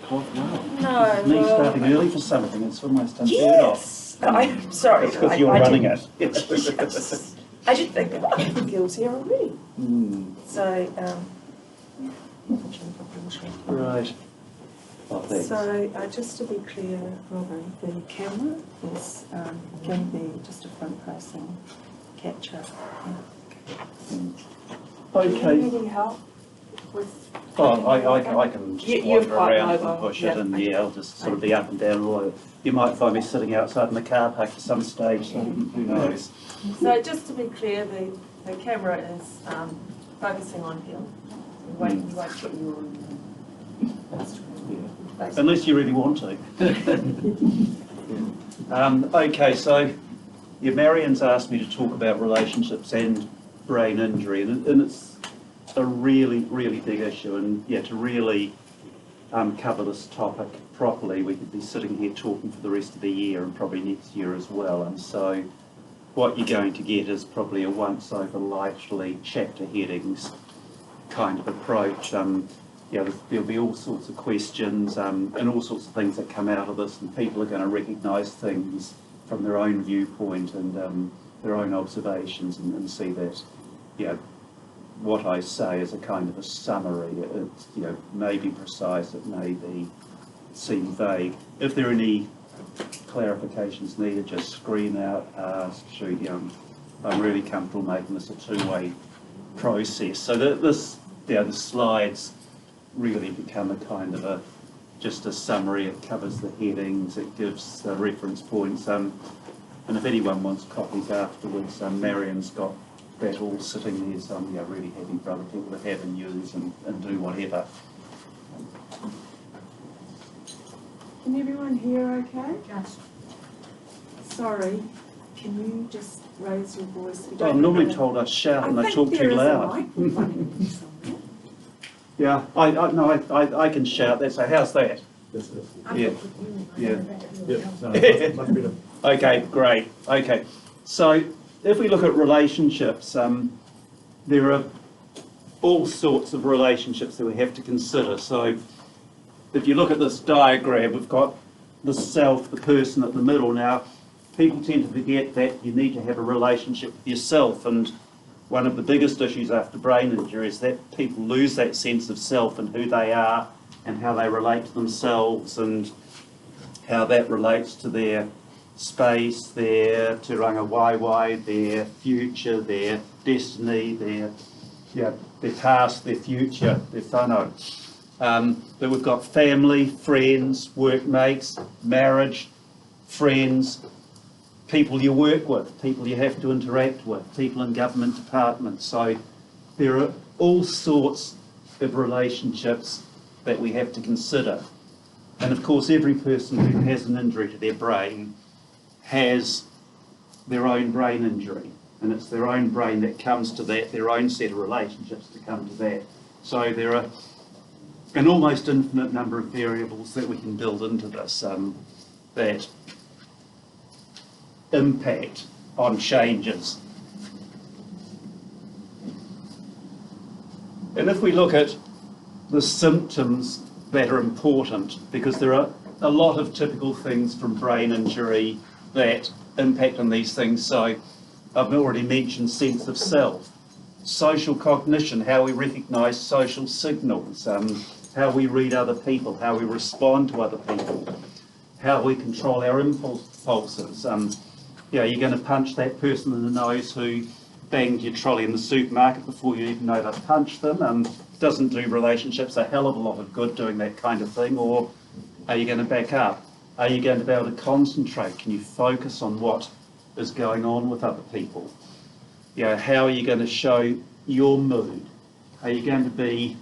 quite well. No, Me well, starting early for something, it's almost unheard of. yes. I'm sorry. It's because you're running it. Yes. I did think about it. Gil's here already. So, Right. Oh, thanks. so just to be clear, Robin, the camera is going to be just a front-facing capture. Okay. Do you need any help with? Oh, I can just You're wander quite around mobile, and push yeah. it, and yeah, I'll just sort of be up and down. Or you might find me sitting outside in the car park at some stage, so who knows. So just to be clear, the camera is focusing on Gil. You won't put you on. Unless you really want to. Okay, so yeah, Marion's asked me to talk about relationships and brain injury, and it's a really, really big issue, and yeah, to really cover this topic properly, we could be sitting here talking for the rest of the year and probably next year as well, and so what you're going to get is probably a once-over lightly chapter headings kind of approach. Yeah, there'll be all sorts of questions and all sorts of things that come out of this, and people are going to recognise things from their own viewpoint and their own observations, and see that, you know, what I say is a kind of a summary. It's, you know, may be precise, it may be seem vague. If there are any clarifications needed, just scream out, ask, shoot. I'm really comfortable making this a two-way process. So that this, the slides really become a kind of just a summary. It covers the headings, it gives reference points, and if anyone wants copies afterwards, Marion's got that all sitting there, so I'm really happy for other people to have and use and do whatever. Can everyone hear okay? Yes. Sorry, can you just raise your voice? Well, I'm normally told I shout and I talk too loud. Yeah, I can shout that, so how's that? Yeah. Yeah. Much better. Okay, great. Okay, so if we look at relationships, there are all sorts of relationships that we have to consider. So if you look at this diagram, we've got the self, the person at the middle. Now, people tend to forget that you need to have a relationship with yourself, and one of the biggest issues after brain injury is that people lose that sense of self and who they are and how they relate to themselves and how that relates to their space, their turanga waiwai, their future, their destiny, their past, their future, their whānau. But we've got family, friends, workmates, marriage, friends, people you work with, people you have to interact with, people in government departments. So there are all sorts of relationships that we have to consider. And of course, every person who has an injury to their brain has their own brain injury. And it's their own brain that comes to that, their own set of relationships to come to that. So there are an almost infinite number of variables that we can build into this that impact on changes. And if we look at the symptoms that are important, because there are a lot of typical things from brain injury that impact on these things. So I've already mentioned sense of self, social cognition, how we recognise social signals, how we read other people, how we respond to other people, how we control our impulses. You're going to punch that person in the nose who banged your trolley in the supermarket before you even know they've punched them. Doesn't do relationships a hell of a lot of good doing that kind of thing. Or are you going to back up? Are you going to be able to concentrate? Can you focus on what is going on with other people? How are you going to show your mood? Are you going to be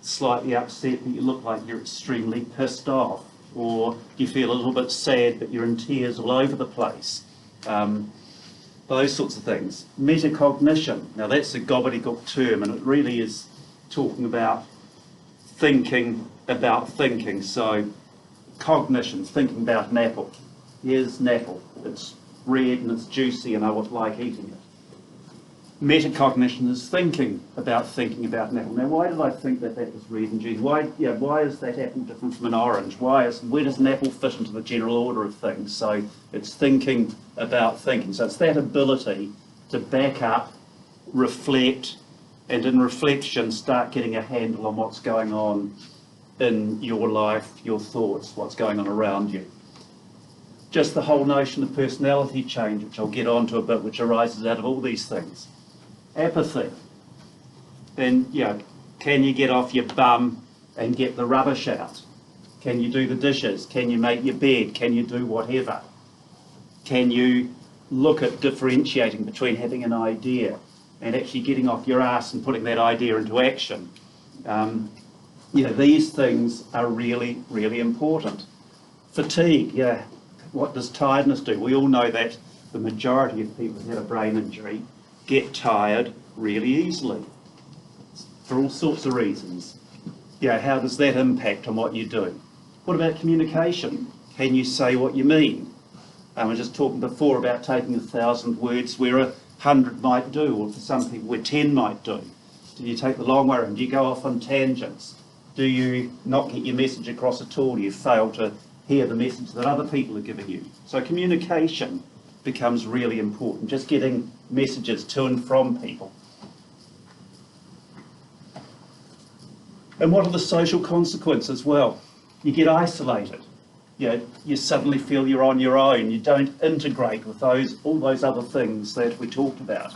slightly upset but you look like you're extremely pissed off? Or do you feel a little bit sad but you're in tears all over the place? Those sorts of things. Metacognition. Now that's a gobbledygook term, and it really is talking about thinking about thinking. So cognition, thinking about an apple. Here's an apple. It's red and it's juicy and I would like eating it. Metacognition is thinking about an apple. Now, why did I think that that was red and juicy? Why is that apple different from an orange? Where does an apple fit into the general order of things? So it's thinking about thinking. So it's that ability to back up, reflect, and in reflection start getting a handle on what's going on in your life, your thoughts, what's going on around you. Just the whole notion of personality change, which I'll get onto a bit, which arises out of all these things. Apathy. Then, can you get off your bum and get the rubbish out? Can you do the dishes? Can you make your bed? Can you do whatever? Can you look at differentiating between having an idea and actually getting off your ass and putting that idea into action? These things are really, really important. Fatigue, what does tiredness do? We all know that the majority of people who have a brain injury get tired really easily for all sorts of reasons. How does that impact on what you do? What about communication? Can you say what you mean? I was just talking before about taking 1,000 words where 100 might do, or for some people where 10 might do. Do you take the long way around? Do you go off on tangents? Do you not get your message across at all? Do you fail to hear the message that other people are giving you? So communication becomes really important, just getting messages to and from people. And what are the social consequences? Well, you get isolated. You suddenly feel you're on your own. You don't integrate with all those other things that we talked about.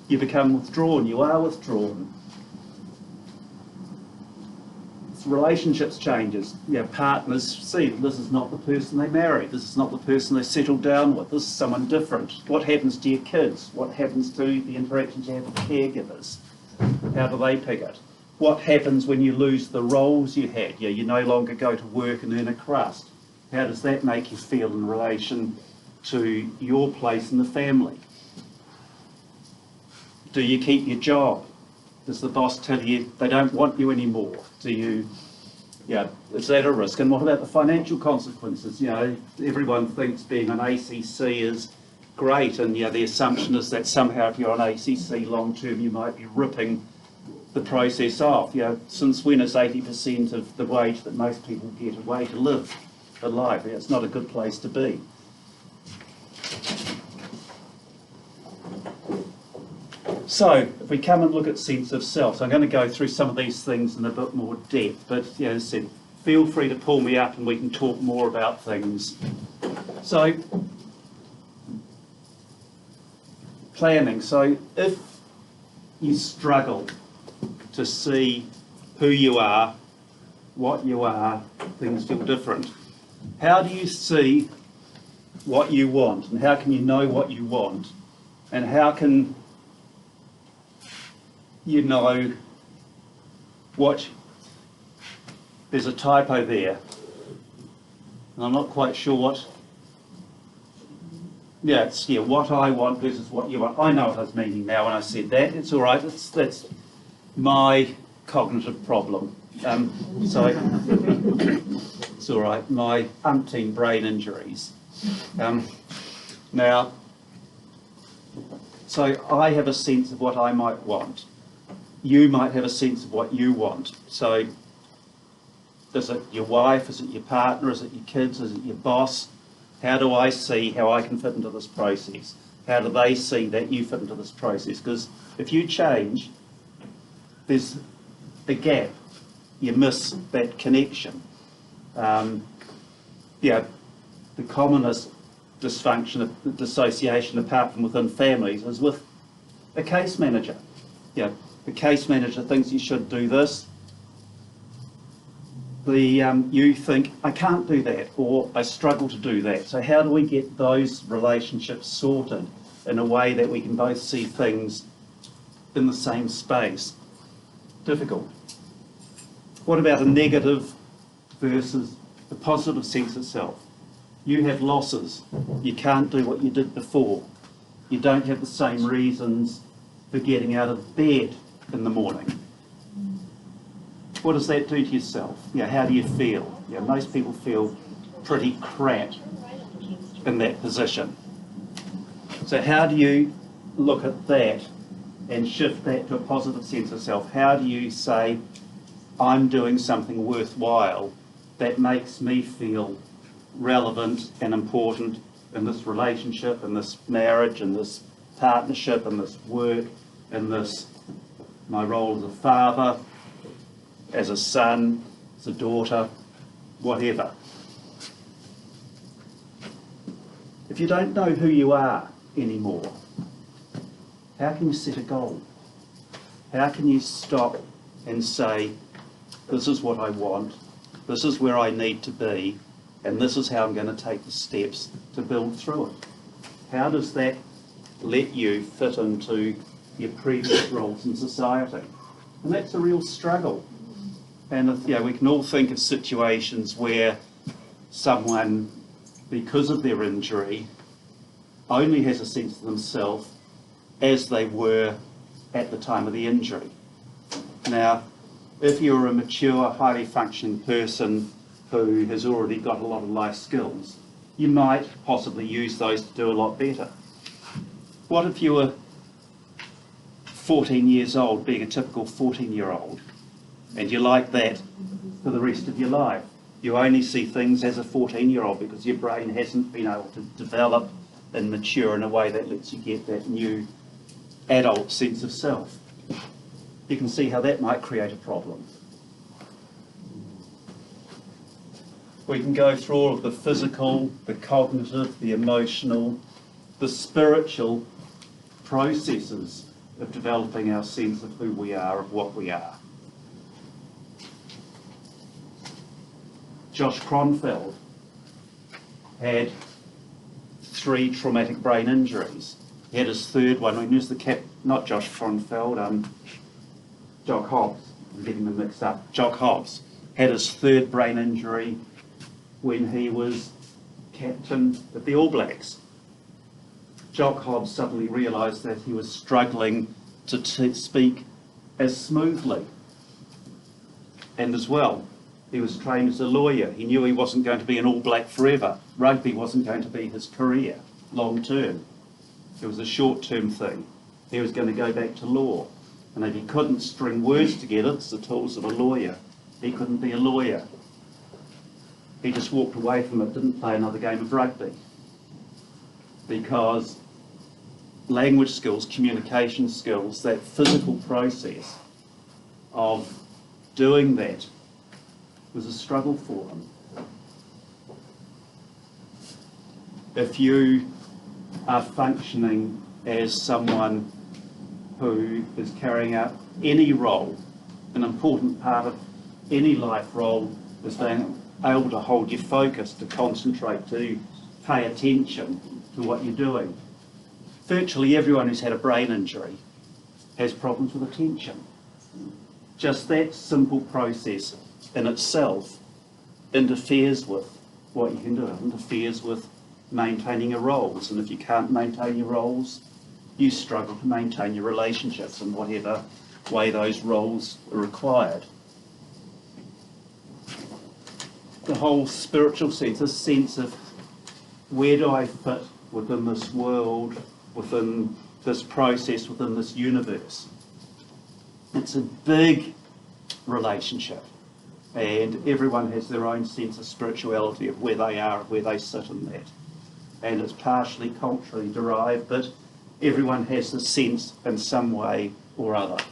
You become withdrawn. You are withdrawn. Relationships changes. Partners see this is not the person they married. This is not the person they settled down with. This is someone different. What happens to your kids? What happens to the interactions you have with caregivers? How do they pick it? What happens when you lose the roles you had? You no longer go to work and earn a crust. How does that make you feel in relation to your place in the family? Do you keep your job? Does the boss tell you they don't want you anymore? Is that a risk? And what about the financial consequences? Everyone thinks being on ACC is great, and the assumption is that somehow if you're on ACC long term you might be ripping the process off. Since when is 80% of the wage that most people get a way to live a life? It's not a good place to be. So, if we come and look at sense of self, so I'm going to go through some of these things in a bit more depth, but as I said, feel free to pull me up and we can talk more about things. So, planning. So, if you struggle to see who you are, what you are, things feel different. How do you see what you want, and how can you know what you want, and how can you know there's a typo there, and I'm not quite sure what, what I want versus what you want. I know what I was meaning now when I said that. It's all right, that's my cognitive problem. So it's all right, my umpteen brain injuries. Now, so I have a sense of what I might want. You might have a sense of what you want. So is it your wife? Is it your partner? Is it your kids? Is it your boss? How do I see how I can fit into this process? How do they see that you fit into this process? Because if you change, there's a gap. You miss that connection. The commonest dysfunction of dissociation, apart from within families, is with a case manager. The case manager thinks you should do this. You think, I can't do that, or I struggle to do that. So how do we get those relationships sorted in a way that we can both see things in the same space? Difficult. What about a negative versus the positive sense of self? You have losses. You can't do what you did before. You don't have the same reasons for getting out of bed in the morning. What does that do to yourself? How do you feel? Most people feel pretty crap in that position. So how do you look at that and shift that to a positive sense of self? How do you say, I'm doing something worthwhile that makes me feel relevant and important in this relationship, in this marriage, in this partnership, in this work, in this my role as a father, as a son, as a daughter, whatever. If you don't know who you are anymore, how can you set a goal? How can you stop and say, this is what I want, this is where I need to be, and this is how I'm going to take the steps to build through it? How does that let you fit into your previous roles in society? And that's a real struggle. And we can all think of situations where someone, because of their injury, only has a sense of themselves as they were at the time of the injury. Now, if you're a mature, highly functioning person who has already got a lot of life skills, you might possibly use those to do a lot better. What if you were 14 years old, being a typical 14-year-old, and you're like that for the rest of your life? You only see things as a 14-year-old because your brain hasn't been able to develop and mature in a way that lets you get that new adult sense of self. You can see how that might create a problem. We can go through all of the physical, the cognitive, the emotional, the spiritual processes of developing our sense of who we are, of what we are. Josh Kronfeld had 3 traumatic brain injuries. He had his third one when he was not Josh Kronfeld, Jock Hobbs. I'm getting them mixed up. Jock Hobbs had his 3rd brain injury when he was captain of the All Blacks. Jock Hobbs suddenly realised that he was struggling to speak as smoothly. And as well, he was trained as a lawyer. He knew he wasn't going to be an All Black forever. Rugby wasn't going to be his career long term. It was a short-term thing. He was going to go back to law. And if he couldn't string words together, it's the tools of a lawyer, he couldn't be a lawyer. He just walked away from it, didn't play another game of rugby. Because language skills, communication skills, that physical process of doing that was a struggle for him. If you are functioning as someone who is carrying out any role, an important part of any life role is being able to hold your focus, to concentrate, to pay attention to what you're doing. Virtually everyone who's had a brain injury has problems with attention. Just that simple process in itself interferes with what you can do. It interferes with maintaining your roles, and if you can't maintain your roles, you struggle to maintain your relationships in whatever way those roles are required. The whole spiritual sense, this sense of where do I fit within this world, within this process, within this universe. It's a big relationship, and everyone has their own sense of spirituality, of where they are, of where they sit in that. And it's partially culturally derived, but everyone has the sense in some way or other,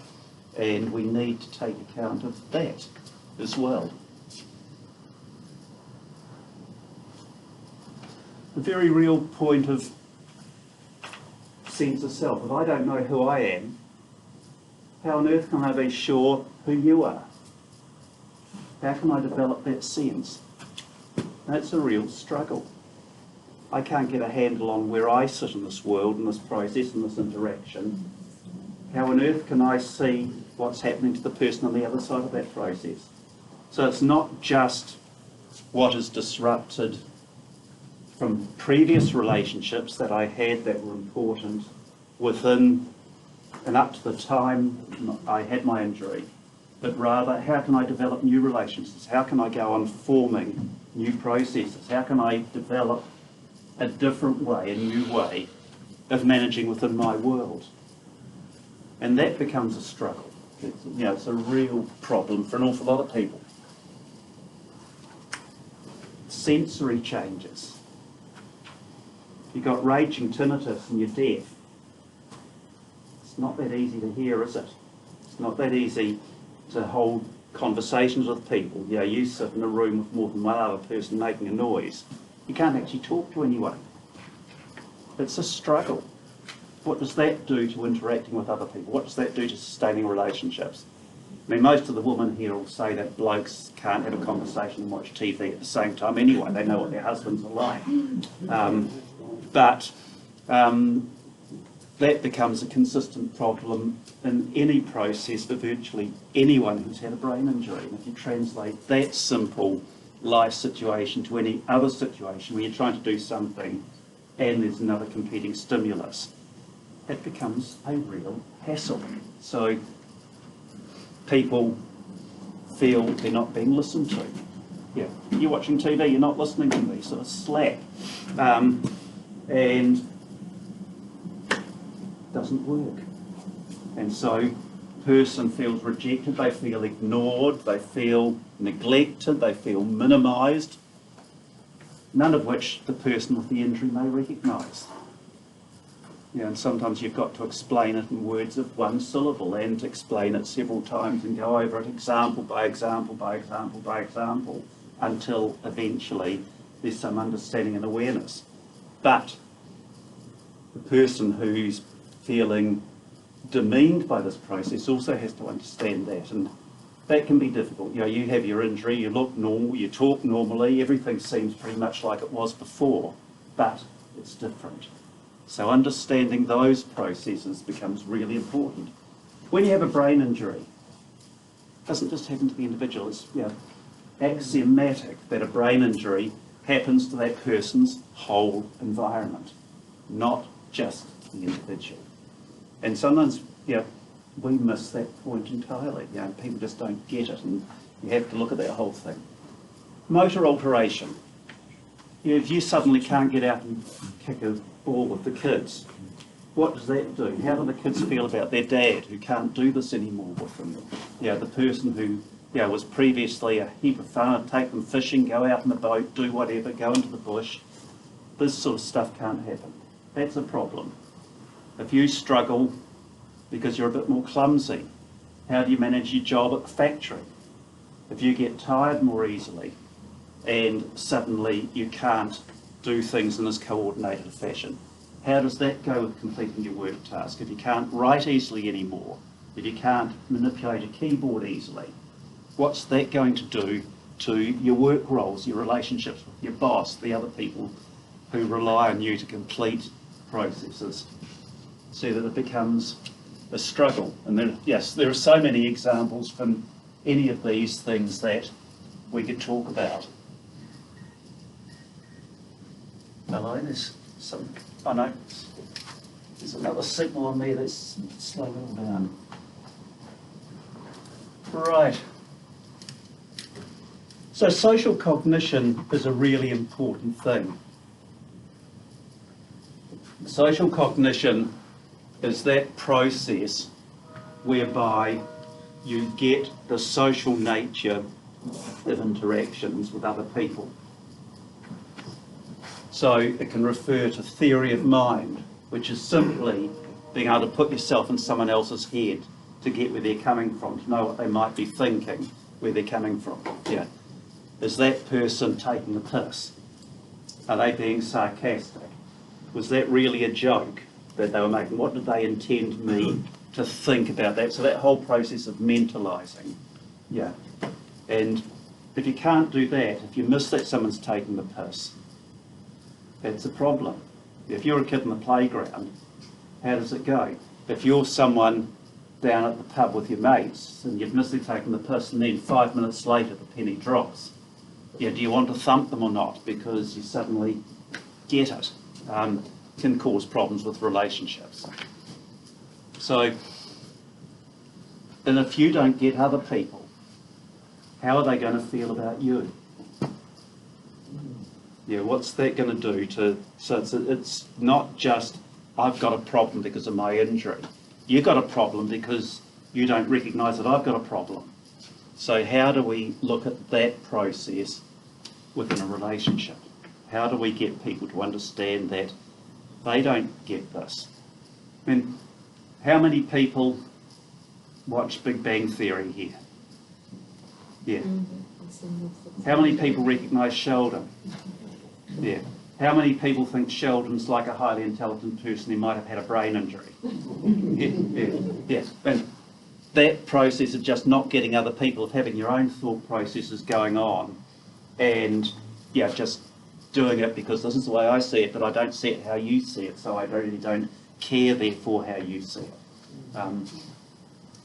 and we need to take account of that as well. The very real point of sense of self. If I don't know who I am, how on earth can I be sure who you are? How can I develop that sense? That's a real struggle. I can't get a handle on where I sit in this world, in this process, in this interaction. How on earth can I see what's happening to the person on the other side of that process? So it's not just what is disrupted from previous relationships that I had that were important within and up to the time I had my injury, but rather how can I develop new relationships? How can I go on forming new processes? How can I develop a different way, a new way of managing within my world? And that becomes a struggle. It's a real problem for an awful lot of people. Sensory changes. You've got raging tinnitus and you're deaf. It's not that easy to hear, is it? It's not that easy to hold conversations with people. You sit in a room with more than one other person making a noise. You can't actually talk to anyone. It's a struggle. What does that do to interacting with other people? What does that do to sustaining relationships? I mean, most of the women here will say that blokes can't have a conversation and watch TV at the same time anyway. They know what their husbands are like. But that becomes a consistent problem in any process for virtually anyone who's had a brain injury. And if you translate that simple life situation to any other situation where you're trying to do something and there's another competing stimulus, it becomes a real hassle. So people feel they're not being listened to. You're watching TV, you're not listening to me, sort of slack. And doesn't work. And so person feels rejected, they feel ignored, they feel neglected, they feel minimised, none of which the person with the injury may recognise. And sometimes you've got to explain it in words of one syllable and explain it several times and go over it example by example by example by example until eventually there's some understanding and awareness. But the person who's feeling demeaned by this process also has to understand that, and that can be difficult. You have your injury, you look normal, you talk normally, everything seems pretty much like it was before, but it's different. So understanding those processes becomes really important. When you have a brain injury, it doesn't just happen to the individual, it's axiomatic that a brain injury happens to that person's whole environment, not just the individual. And sometimes, we miss that point entirely. People just don't get it, and you have to look at that whole thing. Motor alteration. If you suddenly can't get out and kick a ball with the kids, what does that do? How do the kids feel about their dad who can't do this anymore with them? The person who was previously a heap of fun, I'd take them fishing, go out in the boat, do whatever, go into the bush. This sort of stuff can't happen. That's a problem. If you struggle because you're a bit more clumsy, how do you manage your job at the factory? If you get tired more easily and suddenly you can't do things in this coordinated fashion, how does that go with completing your work task? If you can't write easily anymore, if you can't manipulate a keyboard easily, what's that going to do to your work roles, your relationships with your boss, the other people who rely on you to complete processes, so that it becomes a struggle? And there are so many examples from any of these things that we could talk about. Hello, there's some, I know, there's another signal on there that's slowing it all down. Right. So social cognition is a really important thing. Social cognition is that process whereby you get the social nature of interactions with other people. So it can refer to theory of mind, which is simply being able to put yourself in someone else's head to get where they're coming from, to know what they might be thinking, where they're coming from. Is that person taking the piss? Are they being sarcastic? Was that really a joke that they were making? What did they intend me to think about that? So that whole process of mentalising. And if you can't do that, if you miss that someone's taking the piss, that's a problem. If you're a kid in the playground, how does it go? If you're someone down at the pub with your mates and you've missed taken the piss, and then 5 minutes later the penny drops, do you want to thump them or not because you suddenly get it? Can cause problems with relationships. So, and if you don't get other people, how are they going to feel about you? What's that going to do to, so it's not just, I've got a problem because of my injury. you've got a problem because you don't recognise that I've got a problem. So how do we look at that process within a relationship? How do we get people to understand that they don't get this? I mean, how many people watch Big Bang Theory here? Yeah. How many people recognise Sheldon? Yeah. How many people think Sheldon's like a highly intelligent person who might have had a brain injury? Yeah. And that process of just not getting other people, of having your own thought processes going on, and yeah, just doing it because this is the way I see it, but I don't see it how you see it, so I really don't care therefore how you see it.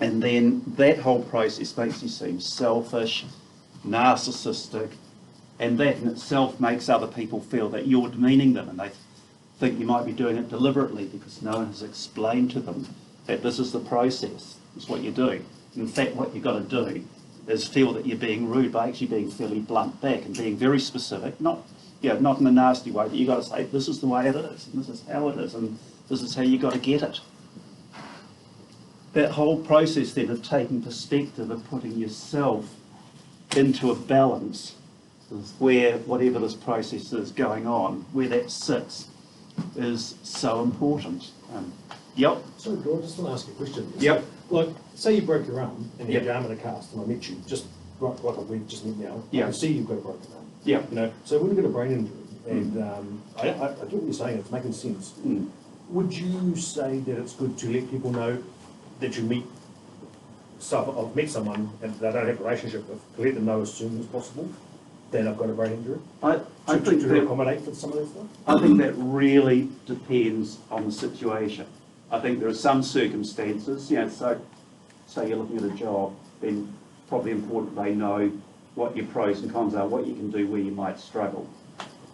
And then that whole process makes you seem selfish, narcissistic, and that in itself makes other people feel that you're demeaning them, and they think you might be doing it deliberately because no one has explained to them that this is the process, it's what you're doing. In fact, what you've got to do is feel that you're being rude by actually being fairly blunt back and being very specific, not in a nasty way, but you've got to say, this is the way it is, and this is how it is, and this is how you've got to get it. That whole process then of taking perspective, of putting yourself into a balance where whatever this process is going on, where that sits, is so important. Yep. Sorry, George, I just want to ask you a question. Yep. Like, say you broke your arm and you Yep. had your arm in a cast, and I met you just like we just met now. Yeah. I can see you've got a broken arm. Yeah. You know, so when you get a brain injury, and I get what you're saying, it's making sense. Mm. Would you say that it's good to let people know that you meet? So I've met someone and they don't have a relationship with, to let them know as soon as possible that I've got a brain injury? I think to that, accommodate for some of that stuff? I think that really depends on the situation. I think there are some circumstances, so say you're looking at a job, then probably important they know what your pros and cons are, what you can do, where you might struggle.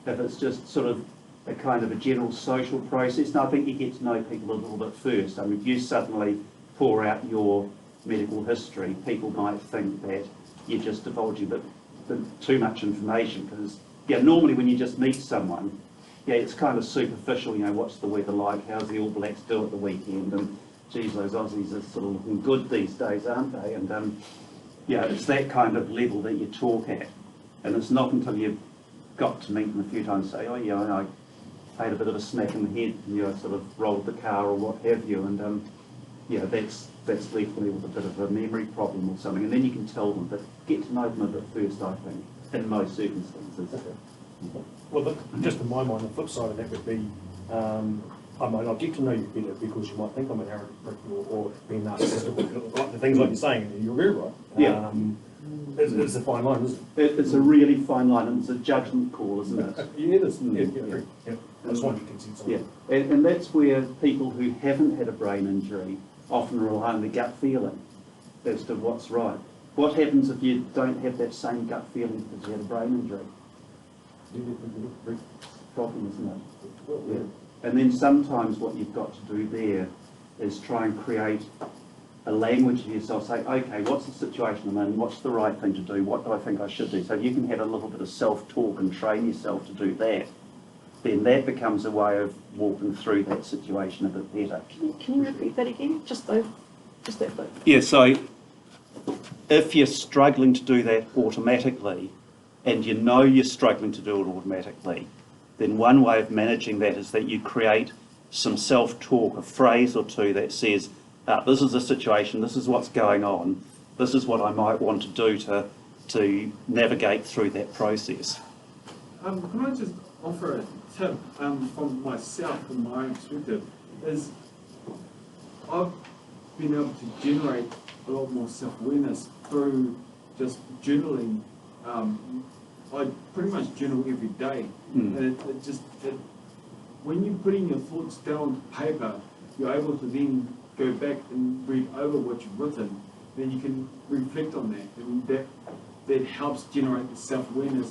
If it's just sort of a kind of a general social process, and I think you get to know people a little bit first. I mean, if you suddenly pour out your medical history, people might think that you're just divulging a bit too much information, because normally when you just meet someone, it's kind of superficial, what's the weather like, how's the All Blacks do at the weekend, and geez, those Aussies are sort of looking good these days, aren't they? And it's that kind of level that you talk at, and it's not until you've got to meet them a few times, say, I had a bit of a smack in the head, and sort of rolled the car or what have you, and that's left me with a bit of a memory problem or something, and then you can tell them, but get to know them a bit first, I think, in most circumstances. Okay. Well, just in my mind, the flip side of that would be, I might not get to know you better because you might think I'm an arrogant prick or being narcissistic, like the things like you're saying, and you're very right. Yeah. It's a fine line, isn't it? It's a really fine line, and it's a judgment call, isn't it? Yeah, it is. Yeah. I just want you to consider Yeah, something. and that's where people who haven't had a brain injury often rely on the gut feeling as to what's right. What happens if you don't have that same gut feeling because you had a brain injury? Problem, isn't it? Yeah. And then sometimes what you've got to do there is try and create a language for yourself. Say, okay, what's the situation I'm in? What's the right thing to do? What do I think I should do? So you can have a little bit of self-talk and train yourself to do that. Then that becomes a way of walking through that situation a bit better. Can you repeat that again? Just that bit. Yeah, so if you're struggling to do that automatically, and you know you're struggling to do it automatically, then one way of managing that is that you create some self-talk, a phrase or two that says, this is the situation, this is what's going on, this is what I might want to do to navigate through that process. Can I just offer a tip from myself, from my own perspective, is I've been able to generate a lot more self-awareness through just journaling. I pretty much journal every day, and when you're putting your thoughts down on paper, you're able to then go back and read over what you've written, then you can reflect on that, and that helps generate the self-awareness,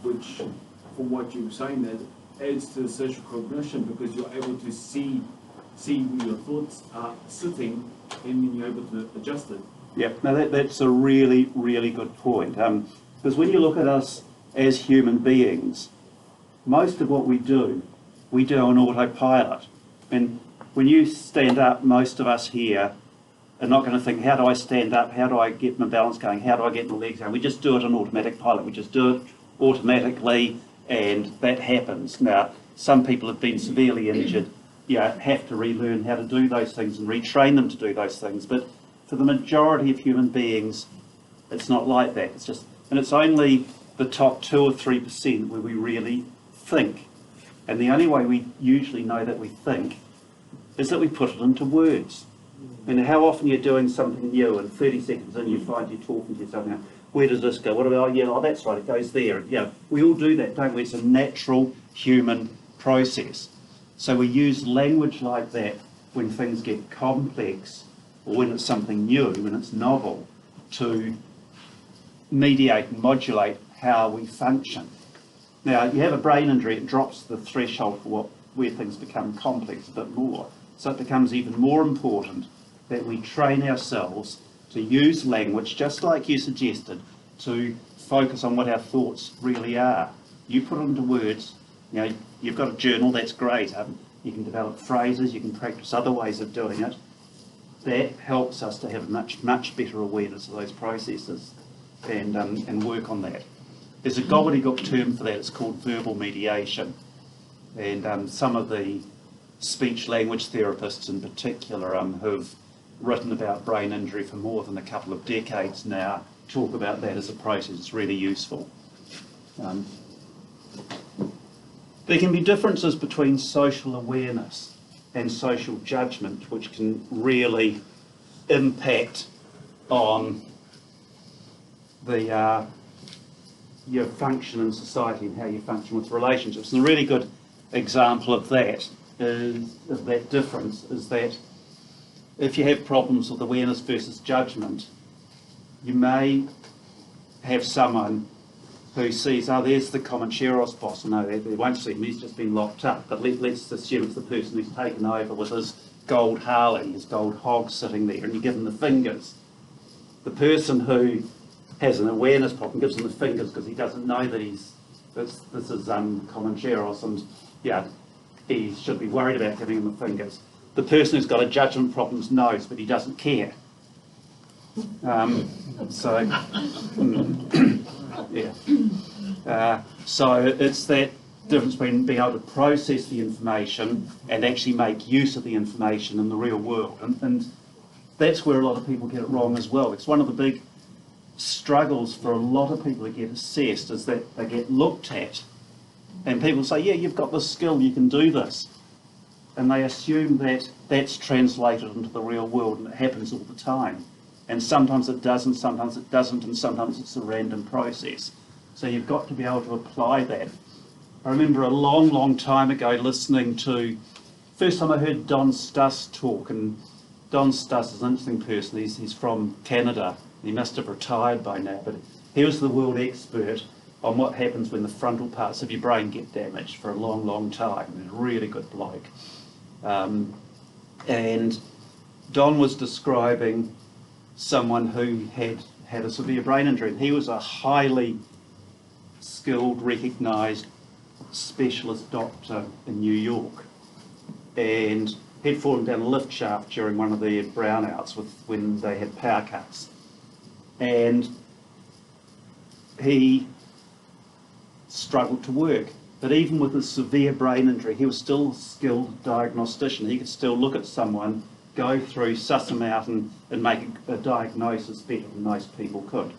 which, from what you were saying, that adds to the social cognition, because you're able to see where your thoughts are sitting, and then you're able to adjust it. Yeah, no, that's a really, really good point. Because when you look at us as human beings, most of what we do on autopilot. And when you stand up, most of us here are not going to think, how do I stand up? How do I get my balance going? How do I get my legs going? We just do it on automatic pilot. We just do it automatically, and that happens. Now, some people have been severely injured, have to relearn how to do those things and retrain them to do those things. But for the majority of human beings, it's not like that. And it's only the top 2 or 3% where we really think. And the only way we usually know that we think is that we put it into words. And how often you're doing something new and 30 seconds in you find you're talking to yourself now, where does this go? What about, that's right, it goes there. We all do that, don't we? It's a natural human process. So we use language like that when things get complex or when it's something new, when it's novel, to mediate and modulate how we function. Now, you have a brain injury, it drops the threshold for where things become complex a bit more. So it becomes even more important that we train ourselves to use language, just like you suggested, to focus on what our thoughts really are. You put it into words, you've got a journal, that's great. You can develop phrases, you can practice other ways of doing it. That helps us to have a much, much better awareness of those processes and work on that. There's a gobbledygook term for that, it's called verbal mediation. And some of the speech language therapists in particular who've written about brain injury for more than a couple of decades now talk about that as a process. It's really useful. There can be differences between social awareness and social judgment, which can really impact on your function in society and how you function with relationships. And a really good example of that difference is that if you have problems with awareness versus judgment, you may have someone who sees, there's the Comancheros boss. No, they won't see him, he's just been locked up. But let's assume it's the person who's taken over with his gold Harley, his gold hog sitting there, and you give him the fingers. The person who has an awareness problem gives him the fingers because he doesn't know that this is Comancheros, and he should be worried about giving him the fingers. The person who's got a judgment problem knows, but he doesn't care. So it's that difference between being able to process the information and actually make use of the information in the real world. And that's where a lot of people get it wrong as well. It's one of the big struggles for a lot of people to get assessed is that they get looked at and people say, you've got this skill, you can do this. And they assume that that's translated into the real world, and it happens all the time. And sometimes it does, and sometimes it doesn't, and sometimes it's a random process. So you've got to be able to apply that. I remember a long, long time ago listening to, first time I heard Don Stuss talk, and Don Stuss is an interesting person. He's from Canada. He must have retired by now, but he was the world expert on what happens when the frontal parts of your brain get damaged for a long, long time. He's a really good bloke. And Don was describing someone who had a severe brain injury. He was a highly skilled, recognised specialist doctor in New York, and he'd fallen down a lift shaft during one of the brownouts when they had power cuts, and he struggled to work. But even with a severe brain injury, he was still a skilled diagnostician. He could still look at someone, go through, suss them out, and make a diagnosis better than most people could.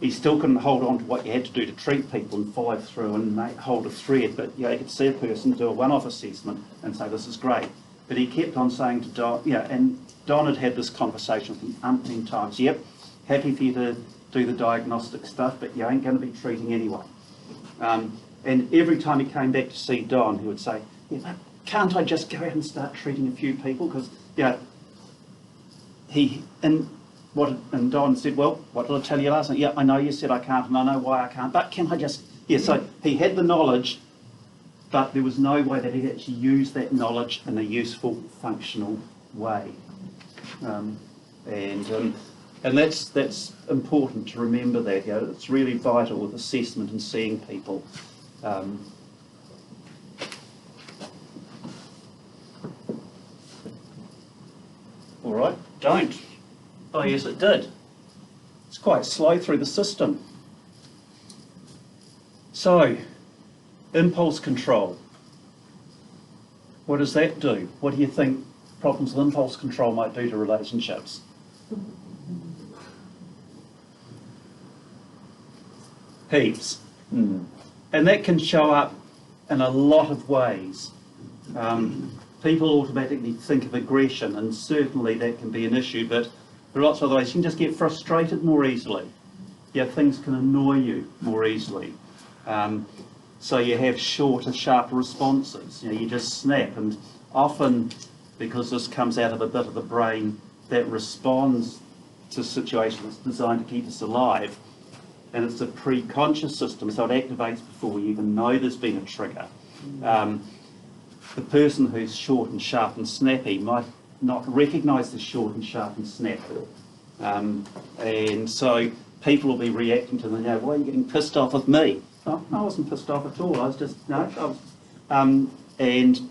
He still couldn't hold on to what you had to do to treat people and follow through and hold a thread, but you could see a person, do a one-off assessment and say, this is great. But he kept on saying to Don, and Don had this conversation with him umpteen times, happy for you to do the diagnostic stuff, but you ain't going to be treating anyone. And every time he came back to see Don, he would say, can't I just go out and start treating a few people? Because, and Don said, well, what did I tell you last night? I know you said I can't, and I know why I can't, but can I just... So he had the knowledge, but there was no way that he'd actually use that knowledge in a useful, functional way. And that's important to remember that. It's really vital with assessment and seeing people. All right, don't. Oh yes, it did. It's quite slow through the system. So, impulse control. What does that do? What do you think problems with impulse control might do to relationships? Heaps. And that can show up in a lot of ways. People automatically think of aggression, and certainly that can be an issue, but there are lots of other ways. You can just get frustrated more easily. Yeah, things can annoy you more easily. So you have shorter, sharper responses. You know, you just snap, and often, because this comes out of a bit of the brain that responds to situations designed to keep us alive, and it's a pre-conscious system, so it activates before we even know there's been a trigger. The person who's short and sharp and snappy might not recognise the short and sharp and snappy. And so people will be reacting to them, you know, why are you getting pissed off with me? Oh, I wasn't pissed off at all, I was just, no, I was, and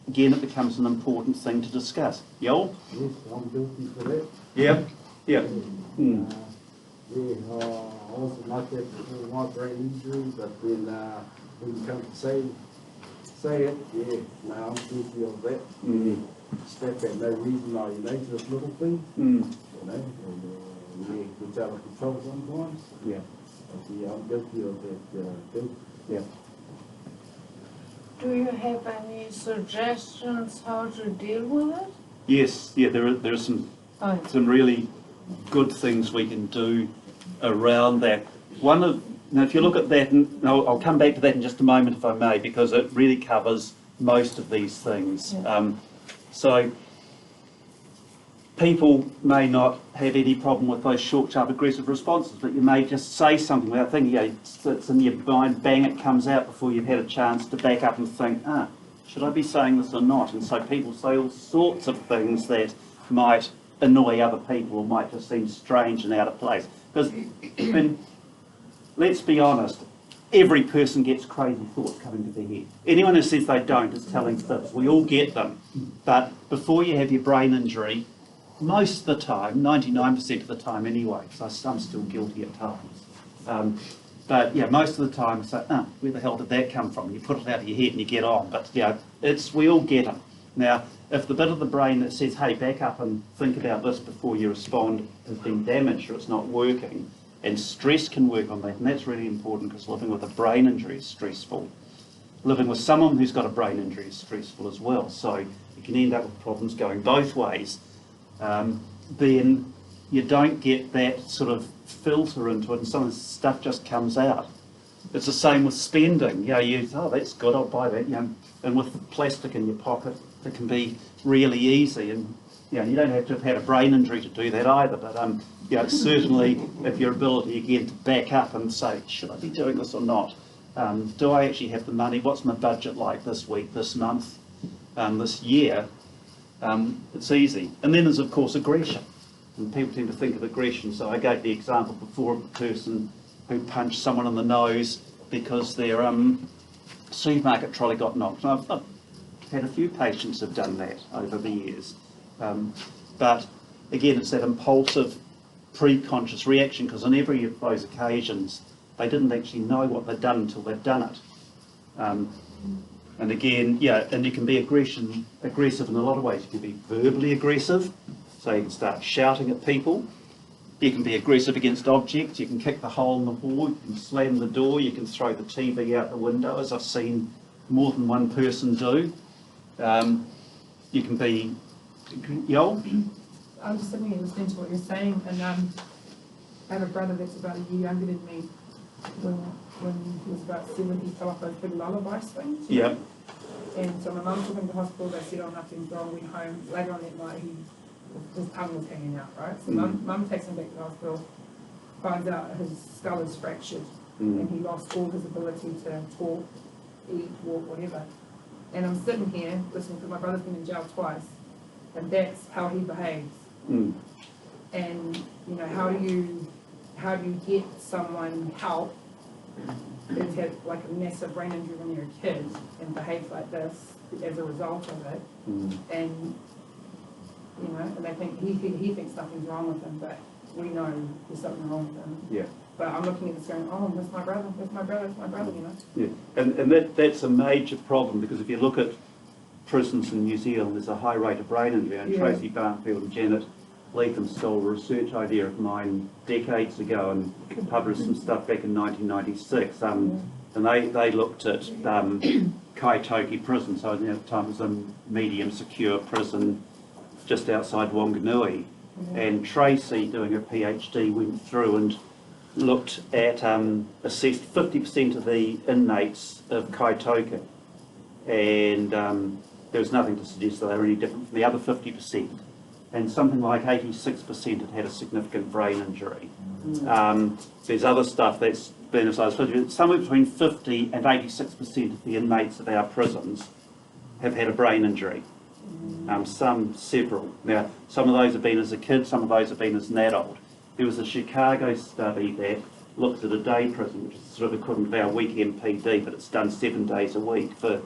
again, it becomes an important thing to discuss. Yoel? Yes, I'm guilty for that. Yeah, yeah. I wasn't like that before my brain injury, but then when you come to say it, yeah, no, I'm guilty of that. Snap at no reason, just little things, you know, and yeah, gets out of control sometimes. Yeah. But yeah, I'm guilty of that too. Yeah. Do you have any suggestions how to deal with it? Yes, yeah, there are some really good things we can do around that. Now if you look at that, and I'll come back to that in just a moment if I may, because it really covers most of these things. Yeah. So people may not have any problem with those short, sharp, aggressive responses, but you may just say something without thinking, it's in your mind, bang, it comes out before you've had a chance to back up and think, should I be saying this or not? And so people say all sorts of things that might annoy other people or might just seem strange and out of place. Because, I mean, let's be honest, every person gets crazy thoughts coming to their head. Anyone who says they don't is telling fibs. We all get them. But before you have your brain injury, most of the time, 99% of the time anyway, because I'm still guilty at times. But yeah, most of the time, it's like, where the hell did that come from? You put it out of your head and you get on. But yeah, we all get them. Now, if the bit of the brain that says, hey, back up and think about this before you respond has been damaged or it's not working, and stress can work on that, and that's really important because living with a brain injury is stressful. Living with someone who's got a brain injury is stressful as well. So you can end up with problems going both ways. Then you don't get that sort of filter into it, and some of the stuff just comes out. It's the same with spending. That's good, I'll buy that. And with plastic in your pocket, it can be really easy. And you don't have to have had a brain injury to do that either. But certainly, if your ability again to back up and say, should I be doing this or not? Do I actually have the money? What's my budget like this week, this month, this year? It's easy. And then there's of course aggression. And people tend to think of aggression. So I gave the example before of a person who punched someone in the nose because their supermarket trolley got knocked. And I've had a few patients who've done that over the years. But again, it's that impulsive, pre-conscious reaction, because on every of those occasions, they didn't actually know what they'd done until they'd done it. And again, and you can be aggressive in a lot of ways. You can be verbally aggressive, so you can start shouting at people. You can be aggressive against objects. You can kick the hole in the wall. You can slam the door. You can throw the TV out the window, as I've seen more than one person do. You can be, Yoel? I'm just sitting here listening to what you're saying, and I have a brother that's about a year younger than me. When he was about 7, he fell off those big lullaby swings. Yeah. And so my mum took him to hospital, they said, oh, nothing's wrong, went home. Later on that night, his tongue was hanging out, right? So mum takes him back to the hospital, finds out his skull is fractured, and he lost all his ability to talk, eat, walk, whatever. And I'm sitting here listening, because my brother's been in jail twice, and that's how he behaves. And how do you get someone help who's had like a massive brain injury when you're a kid and behaves like this as a result of it? And you know, and they think, he thinks something's wrong with him, but we know there's something wrong with him. Yeah. But I'm looking at this going, oh, that's my brother, that's my brother, that's my brother, you know. Yeah, and that's a major problem, because if you look at prisons in New Zealand, there's a high rate of brain injury, and Yeah. Tracy Barnfield and Janet Leatham stole a research idea of mine decades ago and published some stuff back in 1996. And they looked at Kaitoki prison, so at the time it was a medium secure prison just outside Wanganui. And Tracy, doing her PhD, went through and looked at, assessed 50% of the inmates of Kaitoki, and there was nothing to suggest that they were any different from the other 50%. And something like 86% had a significant brain injury. There's other stuff that's been associated. Somewhere between 50 and 86% of the inmates of our prisons have had a brain injury. Some several. Now, some of those have been as a kid, some of those have been as an adult. There was a Chicago study that looked at a day prison, which is sort of equivalent of our weekend PD, but it's done 7 days a week for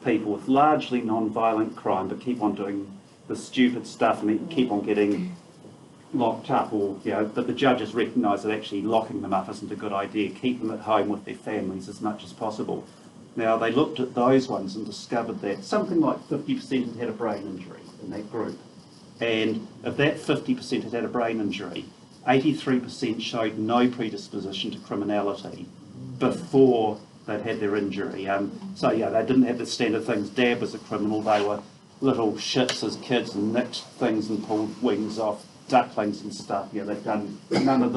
people with largely non-violent crime, but keep on doing the stupid stuff and they keep on getting locked up, or, you know, but the judges recognise that actually locking them up isn't a good idea. Keep them at home with their families as much as possible. Now, they looked at those ones and discovered that something like 50% had had a brain injury in that group. And of that 50% had had a brain injury, 83% showed no predisposition to criminality before they'd had their injury. So, yeah, they didn't have the standard things. Dad was a criminal. They were little shits as kids and nicked things and pulled wings off ducklings and stuff. Yeah, they've done none of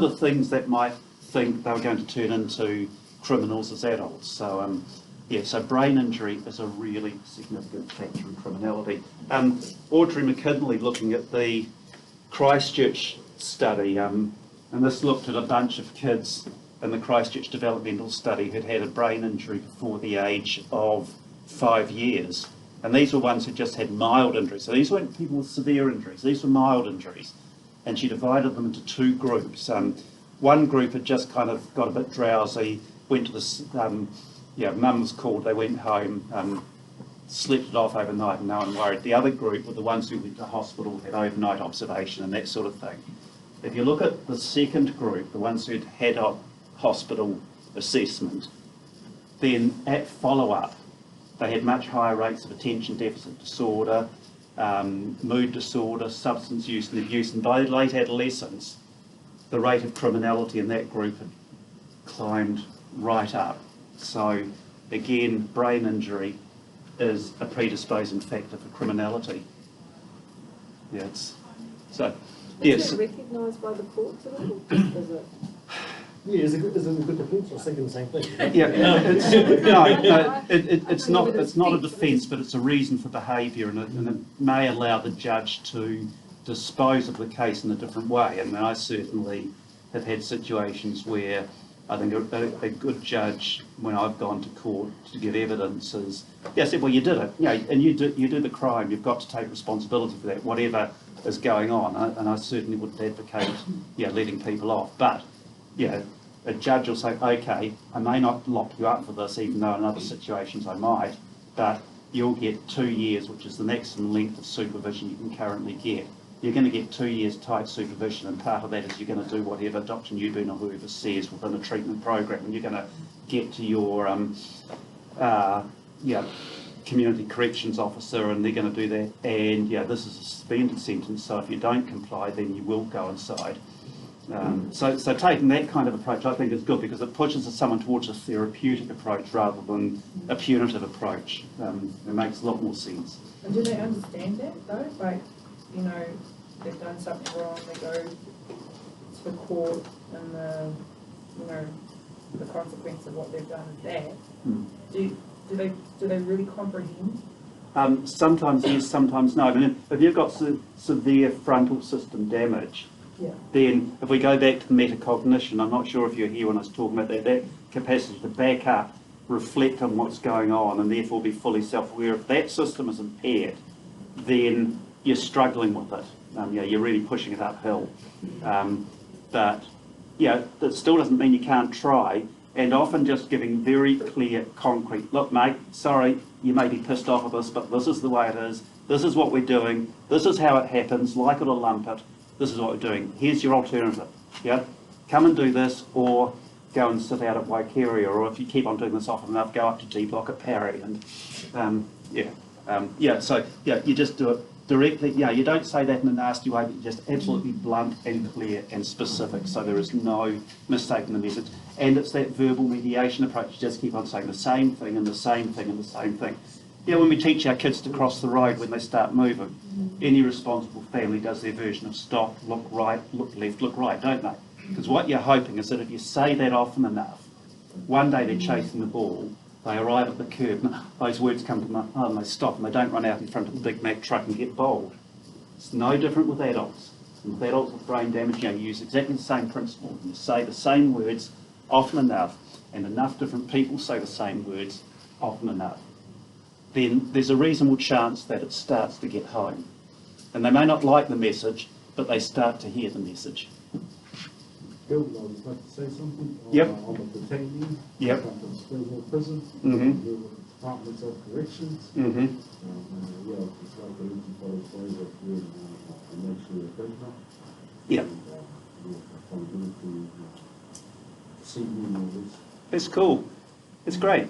the things that might think they were going to turn into criminals as adults. So, yeah, so brain injury is a really significant factor in criminality. Audrey McKinley, looking at the Christchurch study, and this looked at a bunch of kids in the Christchurch developmental study who'd had a brain injury before the age of 5 years. And these were ones who just had mild injuries. So these weren't people with severe injuries, these were mild injuries. And she divided them into two groups. One group had just kind of got a bit drowsy, went to the, mum was called, they went home, slept it off overnight and no one worried. The other group were the ones who went to hospital, had overnight observation and that sort of thing. If you look at the second group, the ones who'd had a hospital assessment, then at follow-up, they had much higher rates of attention deficit disorder, mood disorder, substance use and abuse, and by late adolescence, the rate of criminality in that group had climbed right up. So again, brain injury is a predisposing factor for criminality. Yeah, it's so. Yes. Is it recognised by the courts at all? Is it? Yeah, is it a good defence? I was thinking the same thing. Yeah, it's not a defence, but it's a reason for behaviour, and it may allow the judge to dispose of the case in a different way. And I certainly have had situations where I think a good judge, when I've gone to court to give evidence, is, yeah, I said, well, you did it, and you do the crime, you've got to take responsibility for that, whatever is going on. And I certainly wouldn't advocate, letting people off. But, a judge will say, okay, I may not lock you up for this, even though in other situations I might, but you'll get 2 years, which is the maximum length of supervision you can currently get. You're going to get 2 years tight supervision, and part of that is you're going to do whatever Dr. Newburn or whoever says within a treatment program, and you're going to get to your community corrections officer, and they're going to do that. And this is a suspended sentence, so if you don't comply, then you will go inside. So taking that kind of approach, I think, is good, because it pushes someone towards a therapeutic approach rather than a punitive approach. It makes a lot more sense. And do they understand that though? Like, they've done something wrong, they go to the court, and the consequence of what they've done is that. Do they really comprehend? Sometimes yes, sometimes no. I mean, if you've got severe frontal system damage, then if we go back to the metacognition, I'm not sure if you're here when I was talking about that capacity to back up, reflect on what's going on, and therefore be fully self-aware. If that system is impaired, then you're struggling with it. You're really pushing it uphill. But that still doesn't mean you can't try, and often just giving very clear, concrete, look mate, sorry, you may be pissed off with this, but this is the way it is, This is what we're doing. This is how it happens. Like it or lump it. This is what we're doing. Here's your alternative. Yeah, come and do this, or go and sit out at Waikeria, or if you keep on doing this often enough, go up to D Block at Parry, and So you just do it directly. Yeah, you don't say that in a nasty way, but you just absolutely blunt and clear and specific, so there is no mistaking the message. And it's that verbal mediation approach. You just keep on saying the same thing and the same thing and the same thing. Yeah, when we teach our kids to cross the road when they start moving, any responsible family does their version of stop, look right, look left, look right, don't they? Because what you're hoping is that if you say that often enough, one day they're chasing the ball, they arrive at the curb, and those words come to them, and they stop, and they don't run out in front of the Big Mac truck and get bowled. It's no different with adults. And with adults with brain damage, you use exactly the same principle. You say the same words often enough, and enough different people say the same words often enough, then there's a reasonable chance that it starts to get home. And they may not like the message, but they start to hear the message. Gil, I would like to say something. Yep. On the detaining. Yep. On the Springville Prison. Mm-hmm. The Departments of Corrections. Mm-hmm. Just like the Lincoln College boys up here and make sure they're prisoner. Yep. Accountability, see me all this. It's cool. It's great.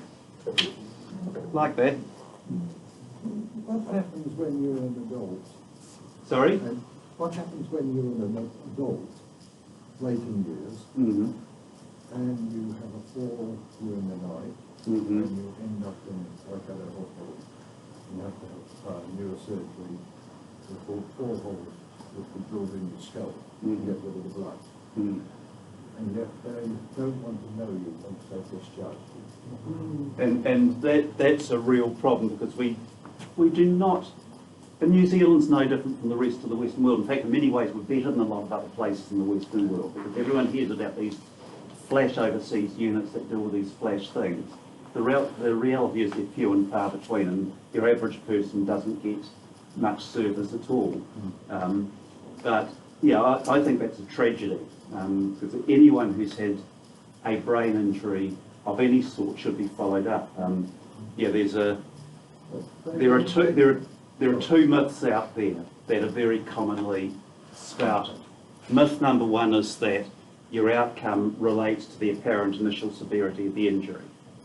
Like that. What happens when you're an adult? Sorry? What happens when you're an adult, late in years, Mm-hmm. and you have a fall during the night, Mm-hmm. and you end up in like at a hospital? You have to have neurosurgery to put 4 holes that be drilled in your skull to get rid of the blood. Mm-hmm. And yet they don't want to know you once they're discharged. And that's a real problem, because we do not, and New Zealand's no different from the rest of the Western world. In fact, in many ways we're better than a lot of other places in the Western world, because everyone hears about these flash overseas units that do all these flash things. The reality is they're few and far between, and your average person doesn't get much service at all. But yeah, I think that's a tragedy, because anyone who's had a brain injury of any sort should be followed up. There are two myths out there that are very commonly spouted. Myth number one is that your outcome relates to the apparent initial severity of the injury.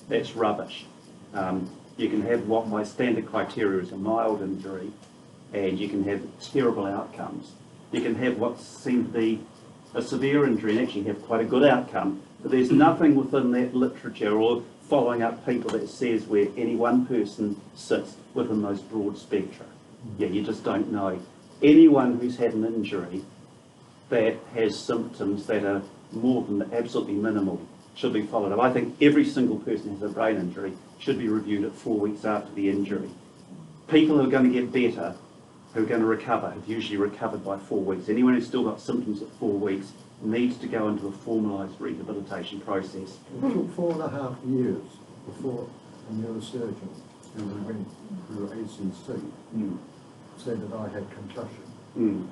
That's rubbish. You can have what by standard criteria is a mild injury, and you can have terrible outcomes. You can have what seems to be a severe injury and actually have quite a good outcome, but there's nothing within that literature or following up people that says where any one person sits within those broad spectra. Yeah, you just don't know. Anyone who's had an injury that has symptoms that are more than absolutely minimal should be followed up. I think every single person who has a brain injury should be reviewed at 4 weeks after the injury. People who are going to get better, who are going to recover, have usually recovered by 4 weeks. Anyone who's still got symptoms at 4 weeks needs to go into a formalised rehabilitation process. It took 4.5 years before a neurosurgeon who went through ACC said that I had concussion. And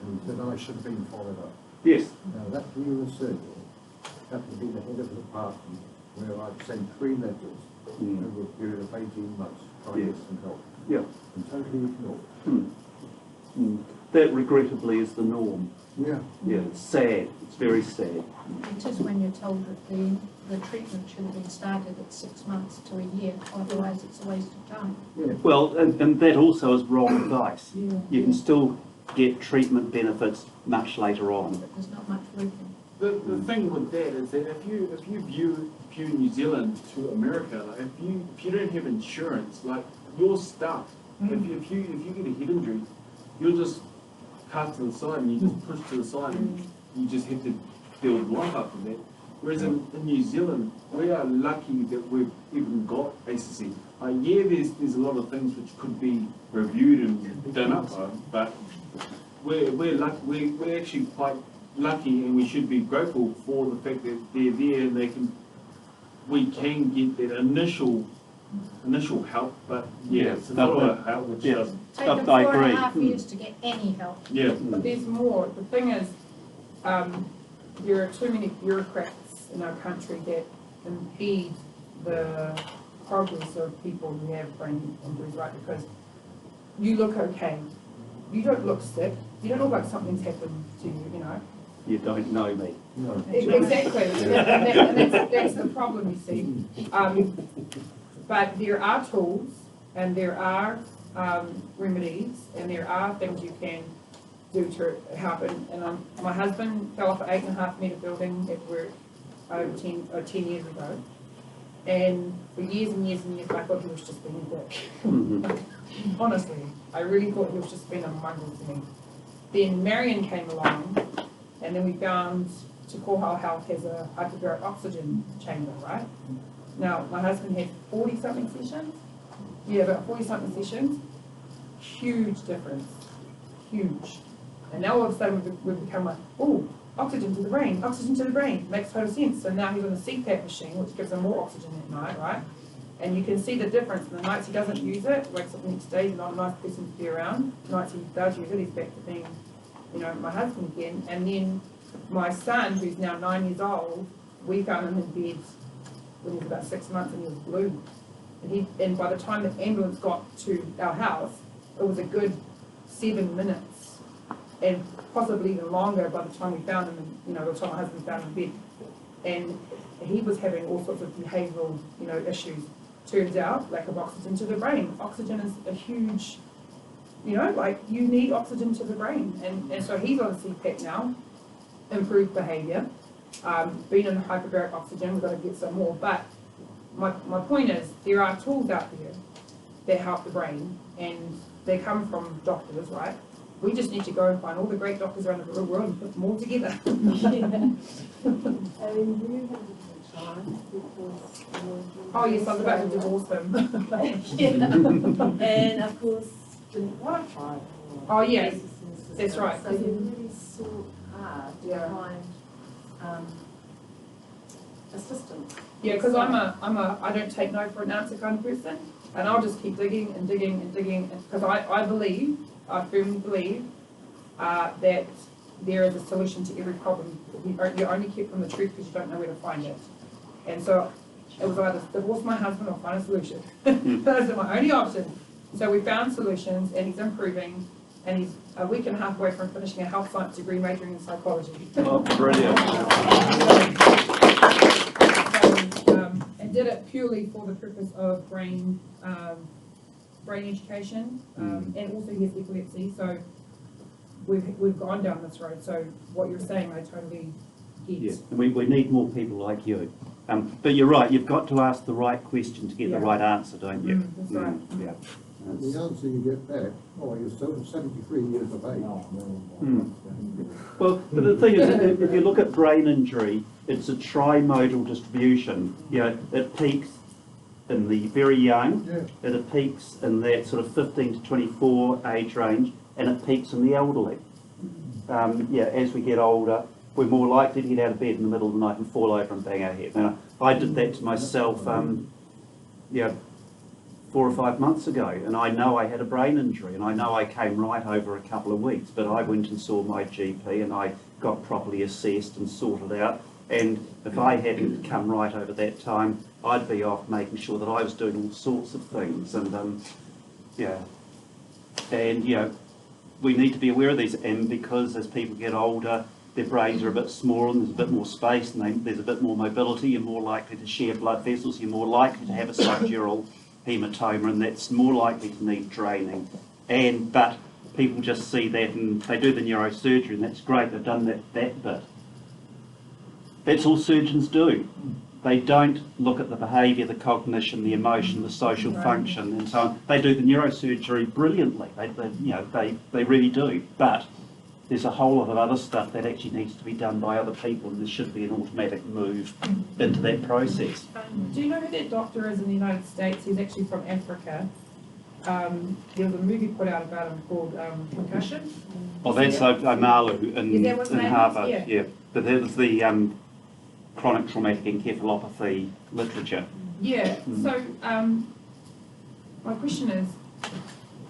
he said I should have been followed up. Yes. Now that neurosurgeon happened to be the head of the department where I'd sent 3 letters over a period of 18 months trying to get some help. Yeah. And totally ignored. That regrettably is the norm. Yeah. Yeah, it's sad. It's very sad. It is when you're told that the treatment should have been started at 6 months to a year, otherwise it's a waste of time. Yeah. Well, and that also is wrong advice. Yeah. You can still get treatment benefits much later on. But there's not much working. The thing with that is that if you view New Zealand to America, like if you don't have insurance, like you're stuck. If you get a head injury, you're just cast to the side and you just push to the side and you just have to deal with life after that. Whereas in New Zealand, we are lucky that we've even got ACC. There's a lot of things which could be reviewed and done up, but we're lucky. We're actually quite lucky, and we should be grateful for the fact that they're there and we can get that initial help. But yeah, it's a lot of help which doesn't. Take them I 4.5 agree. years to get any help. Yeah. But there's more. The thing is, there are too many bureaucrats in our country that impede the progress of people who have brain injuries, right? Because you look okay. You don't look sick. You don't look like something's happened to you, you know. You don't know me. No. Exactly, and that's the problem, you see. But there are tools, and there are remedies, and there are things you can do to help. And my husband fell off an 8.5 metre building at work over 10 years ago. And for years and years and years, I thought he was just being a dick. Honestly, I really thought he was just being a mongrel to me. Then Marion came along, and then we found Tukohau Health has a hyperbaric oxygen chamber, right? Now, my husband had 40-something sessions. Yeah, about 40-something sessions. Huge difference. Huge. And now all of a sudden we've become like, oh, oxygen to the brain, oxygen to the brain. Makes total sense. So now he's on a CPAP machine, which gives him more oxygen at night, right? And you can see the difference. The nights he doesn't use it, wakes up the next day, he's not a nice person to be around. The nights he does use it, he's back to being, you know, my husband again. And then my son, who's now 9 years old, we found him in bed when he was about 6 months, and he was blue. And by the time the ambulance got to our house, it was a good 7 minutes, and possibly even longer by the time we found him, and, you know, by the time my husband found him in bed. And he was having all sorts of behavioural, you know, issues. Turns out, lack of oxygen to the brain. Oxygen is a huge, you know, like, you need oxygen to the brain. And so he's on CPAP now, improved behaviour, been in hyperbaric oxygen, we've got to get some more. But my point is, there are tools out there that help the brain, and they come from doctors, right? We just need to go and find all the great doctors around the world and put them all together. I mean, you have a child because Oh yes, I was about to divorce them. yeah. And of course, didn't want to try. Oh yes, that's right. So you really sought hard to Yeah. find assistance. Yeah, because I don't take no for an answer kind of person, and I'll just keep digging and digging and digging, because I firmly believe that there is a solution to every problem. You're only kept from the truth because you don't know where to find it. And so it was either divorce my husband or find a solution. Those are my only options. So we found solutions, and he's improving, and he's a week and a half away from finishing a health science degree majoring in psychology. Oh, brilliant. And did it purely for the purpose of brain education, and also he has epilepsy, so we've gone down this road. So what you're saying, I totally get. Yeah, and we need more people like you. But you're right, you've got to ask the right question to get the right answer, don't you? That's right. Yeah. The answer you get back, oh, you're still 73 years of age. Well, but the thing is, if you look at brain injury, it's a trimodal distribution. You know, it peaks in the very young, it peaks in that sort of 15 to 24 age range, and it peaks in the elderly. As we get older, we're more likely to get out of bed in the middle of the night and fall over and bang our head. Now, I did that to myself, 4 or 5 months ago, and I know I had a brain injury, and I know I came right over a couple of weeks, but I went and saw my GP, and I got properly assessed and sorted out. And if I hadn't come right over that time, I'd be off making sure that I was doing all sorts of things. And we need to be aware of these. And because as people get older, their brains are a bit smaller, and there's a bit more space, and there's a bit more mobility. You're more likely to share blood vessels. You're more likely to have a subdural hematoma, and that's more likely to need draining. But people just see that and they do the neurosurgery, and that's great. They've done that bit. That's all surgeons do. They don't look at the behaviour, the cognition, the emotion, the social function, and so on. They do the neurosurgery brilliantly. They really do. But there's a whole lot of other stuff that actually needs to be done by other people, and there should be an automatic move into that process. Do you know who that doctor is in the United States? He's actually from Africa. There was a movie put out about him called Concussion. Oh, that's Omalu in Harvard. Yeah. But that was the chronic traumatic encephalopathy literature. Yeah. So my question is,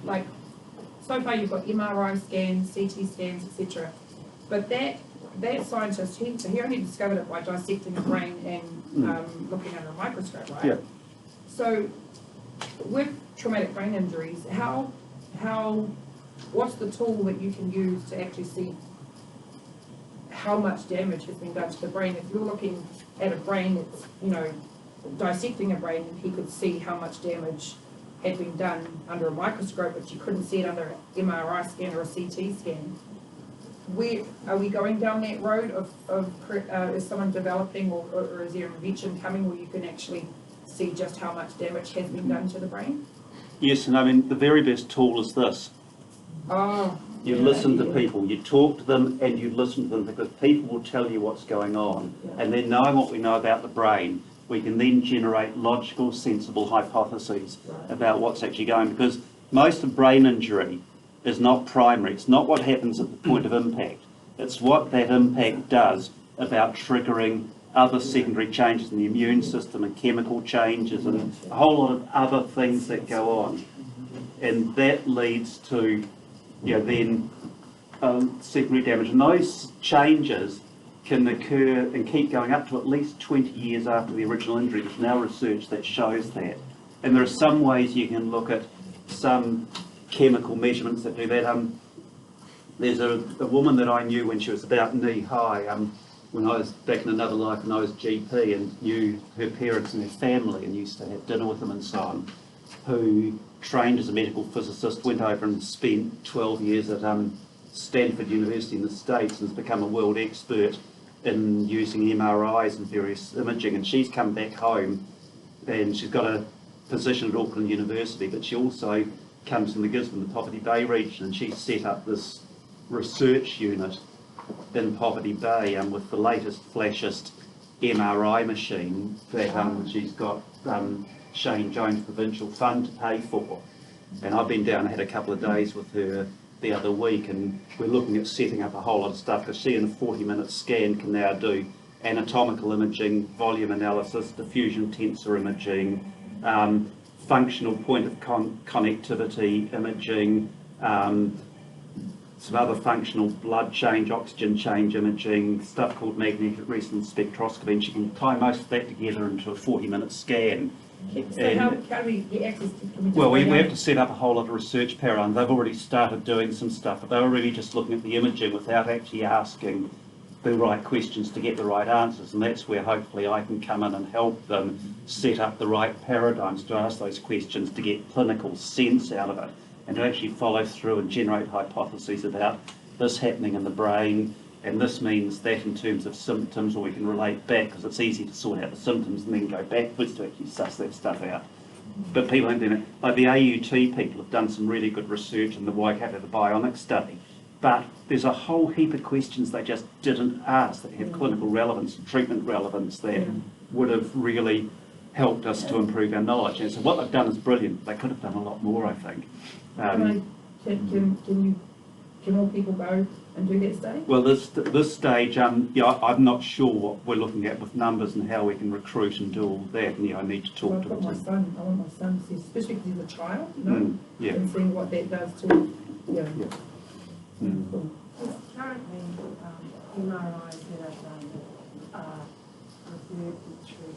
like, so far you've got MRI scans, CT scans, etc. But that scientist, he only discovered it by dissecting the brain and looking under a microscope, right? Yeah. So with traumatic brain injuries, how what's the tool that you can use to actually see how much damage has been done to the brain? If you're looking at a brain that's, you know, dissecting a brain, he could see how much damage had been done under a microscope, but you couldn't see it under an MRI scan or a CT scan. Are we going down that road is someone developing or is there an invention coming where you can actually see just how much damage has been done to the brain? Yes, and I mean, the very best tool is this. Oh. You listen to people, you talk to them and you listen to them, because people will tell you what's going on. And then knowing what we know about the brain, we can then generate logical, sensible hypotheses about what's actually going, because most of brain injury is not primary. It's not what happens at the point of impact. It's what that impact does about triggering other secondary changes in the immune system and chemical changes and a whole lot of other things that go on. And that leads to, you know, then secondary damage. And those changes can occur and keep going up to at least 20 years after the original injury. There's now research that shows that. And there are some ways you can look at some chemical measurements that do that. There's a woman that I knew when she was about knee high, when I was back in another life when I was GP, and knew her parents and her family and used to have dinner with them and so on, who trained as a medical physicist, went over and spent 12 years at Stanford University in the States and has become a world expert in using MRIs and various imaging. And she's come back home and she's got a position at Auckland University, but she also comes from the Gisborne, the Poverty Bay region, and she's set up this research unit in Poverty Bay with the latest, flashest MRI machine that she's got Shane Jones Provincial Fund to pay for. And I've been down and had a couple of days with her the other week, and we're looking at setting up a whole lot of stuff, because she in a 40-minute scan can now do anatomical imaging, volume analysis, diffusion tensor imaging, functional point of connectivity imaging, some other functional blood change, oxygen change imaging, stuff called magnetic resonance spectroscopy, and she can tie most of that together into a 40-minute scan. So how do we get access to it? Well, we have to set up a whole lot of research paradigms. They've already started doing some stuff, but they were really just looking at the imaging without actually asking the right questions to get the right answers, and that's where hopefully I can come in and help them set up the right paradigms to ask those questions to get clinical sense out of it, and to actually follow through and generate hypotheses about this happening in the brain, and this means that in terms of symptoms, or we can relate back, because it's easy to sort out the symptoms and then go backwards to actually suss that stuff out. But people don't do that. Like the AUT people have done some really good research in the Waikato, the bionic study, but there's a whole heap of questions they just didn't ask that have clinical relevance and treatment relevance that would have really helped us to improve our knowledge. And so what they've done is brilliant. They could have done a lot more, I think. Can all people go and do that study? Well, this stage, yeah, I'm not sure what we're looking at with numbers and how we can recruit and do all that. And yeah, I need to talk to them. I want my son to see, especially because he's a child, you know, yeah. and seeing what that does to Yeah. Cool. Currently, MRIs that are done are referred through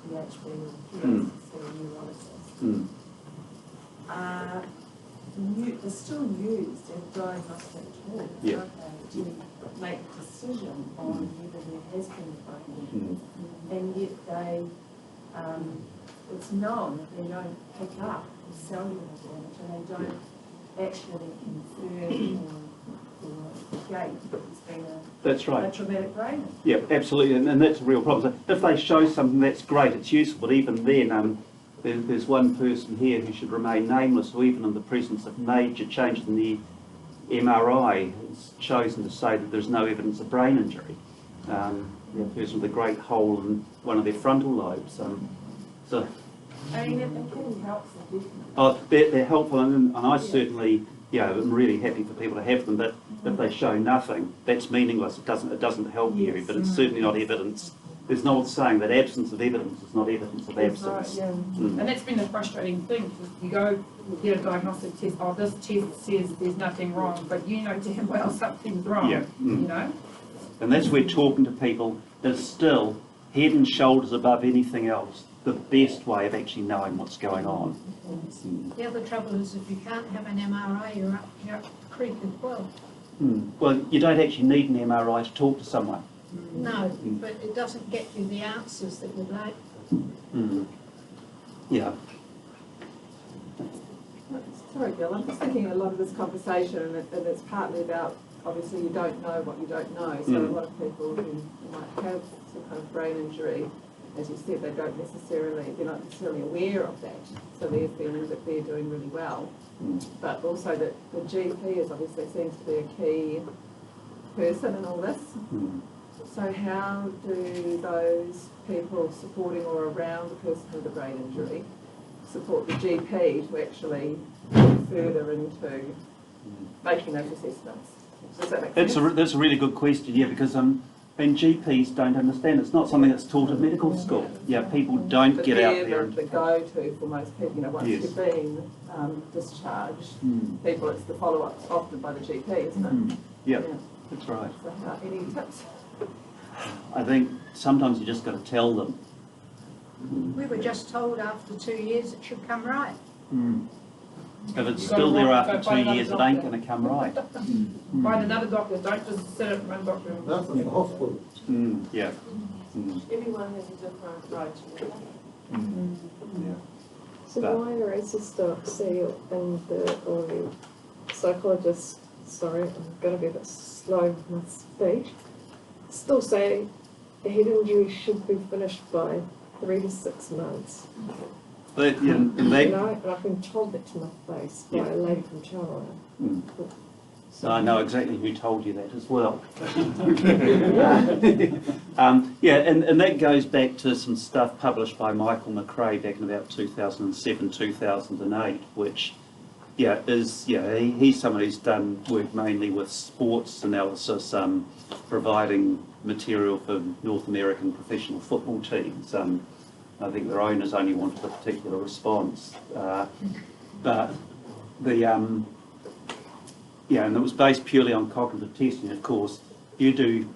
the PhD and PhD neurologist. They're still used as diagnostic tools, aren't they, to make a decision on whether there has been brain injury. And yet they, it's known that they don't pick up the cellular damage, and they don't actually infer or gate that it's been That's right. a traumatic brain. Yeah, absolutely, and that's a real problem. So if they show something, that's great, it's useful, but even then, there's one person here who should remain nameless, who even in the presence of major changes in the MRI has chosen to say that there's no evidence of brain injury. A person with a great hole in one of their frontal lobes. So, I mean, it can be helpful, definitely. they're helpful, and I certainly, I'm really happy for people to have them, but if they show nothing, that's meaningless. It doesn't help you, but it's certainly not evidence. There's no saying that absence of evidence is not evidence of absence. Right, and that's been the frustrating thing. You go get a diagnostic test, this test says there's nothing wrong, but you know damn well something's wrong, you know? And that's where talking to people is still head and shoulders above anything else the best way of actually knowing what's going on. The other trouble is if you can't have an MRI, you're up the creek as well. Well, you don't actually need an MRI to talk to someone. No, but it doesn't get you the answers that you'd like. Yeah. Sorry, Gil, I'm just thinking a lot of this conversation, and it's partly about, obviously, you don't know what you don't know. So a lot of people who might have some kind of brain injury, as you said, they're not necessarily aware of that. So they're feeling that they're doing really well. But also that the GP is obviously seems to be a key person in all this. So how do those people supporting or around the person with a brain injury support the GP to actually get further into making those assessments? Does that make sense? That's a really good question, yeah, because and GPs don't understand. It's not something that's taught at medical school. Yeah, people don't But get they're out there. the go-to for most people, once Yes. you've been discharged, people, it's the follow-up often by the GP, isn't it? Yeah, that's right. So any tips? I think sometimes you just got to tell them. We were just told after 2 years it should come right. If it's You still gotta there find after 2 another years, it doctor. ain't going to come right. Find another doctor, don't just sit at one doctor. That's in the hospital. Yeah. Everyone has a different approach. Yeah. So But- my racist see and the psychologist, sorry, I'm going to be a bit slow with my speech, still say a head injury should be finished by 3 to 6 months. But, yeah, and And they, I've been told that to my face by a lady from Tauranga. I know exactly who told you that as well. Yeah, and that goes back to some stuff published by Michael McRae back in about 2007, 2008, which, he's someone who's done work mainly with sports analysis, providing material for North American professional football teams. I think their owners only wanted a particular response. But the, and it was based purely on cognitive testing. Of course, you do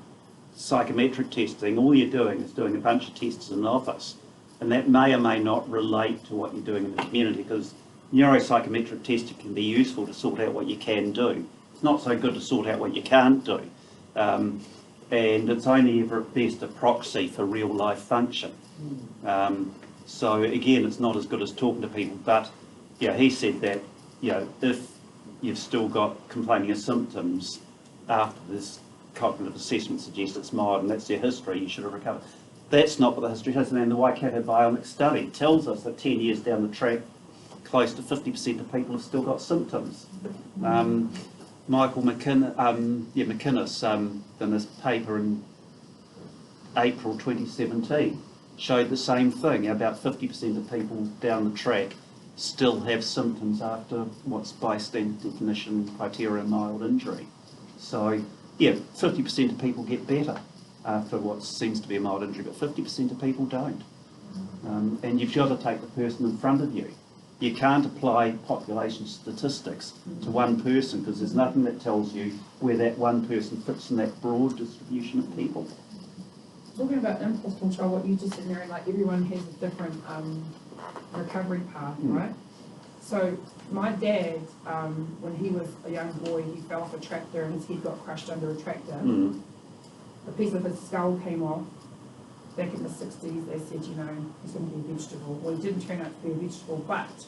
psychometric testing, all you're doing is doing a bunch of tests in an office. And that may or may not relate to what you're doing in the community, because neuropsychometric testing can be useful to sort out what you can do. It's not so good to sort out what you can't do. And it's only ever at best a proxy for real life function. So again, it's not as good as talking to people, but he said that, if you've still got complaining of symptoms after this cognitive assessment suggests it's mild and that's their history, you should have recovered. That's not what the history has, and the Waikato Bionic Study tells us that 10 years down the track, close to 50% of people have still got symptoms. Michael McInnes, in this paper in April 2017, showed the same thing. About 50% of people down the track still have symptoms after what's by standard definition criteria mild injury. So, 50% of people get better after what seems to be a mild injury, but 50% of people don't. And you've got to take the person in front of you. You can't apply population statistics to one person, because there's nothing that tells you where that one person fits in that broad distribution of people. Talking about impulse control, what you just said, Mary, like everyone has a different recovery path, right? So my dad, when he was a young boy, he fell off a tractor and his head got crushed under a tractor. A piece of his skull came off. Back in the 60s, they said, he's going to be a vegetable. Well, he didn't turn out to be a vegetable, but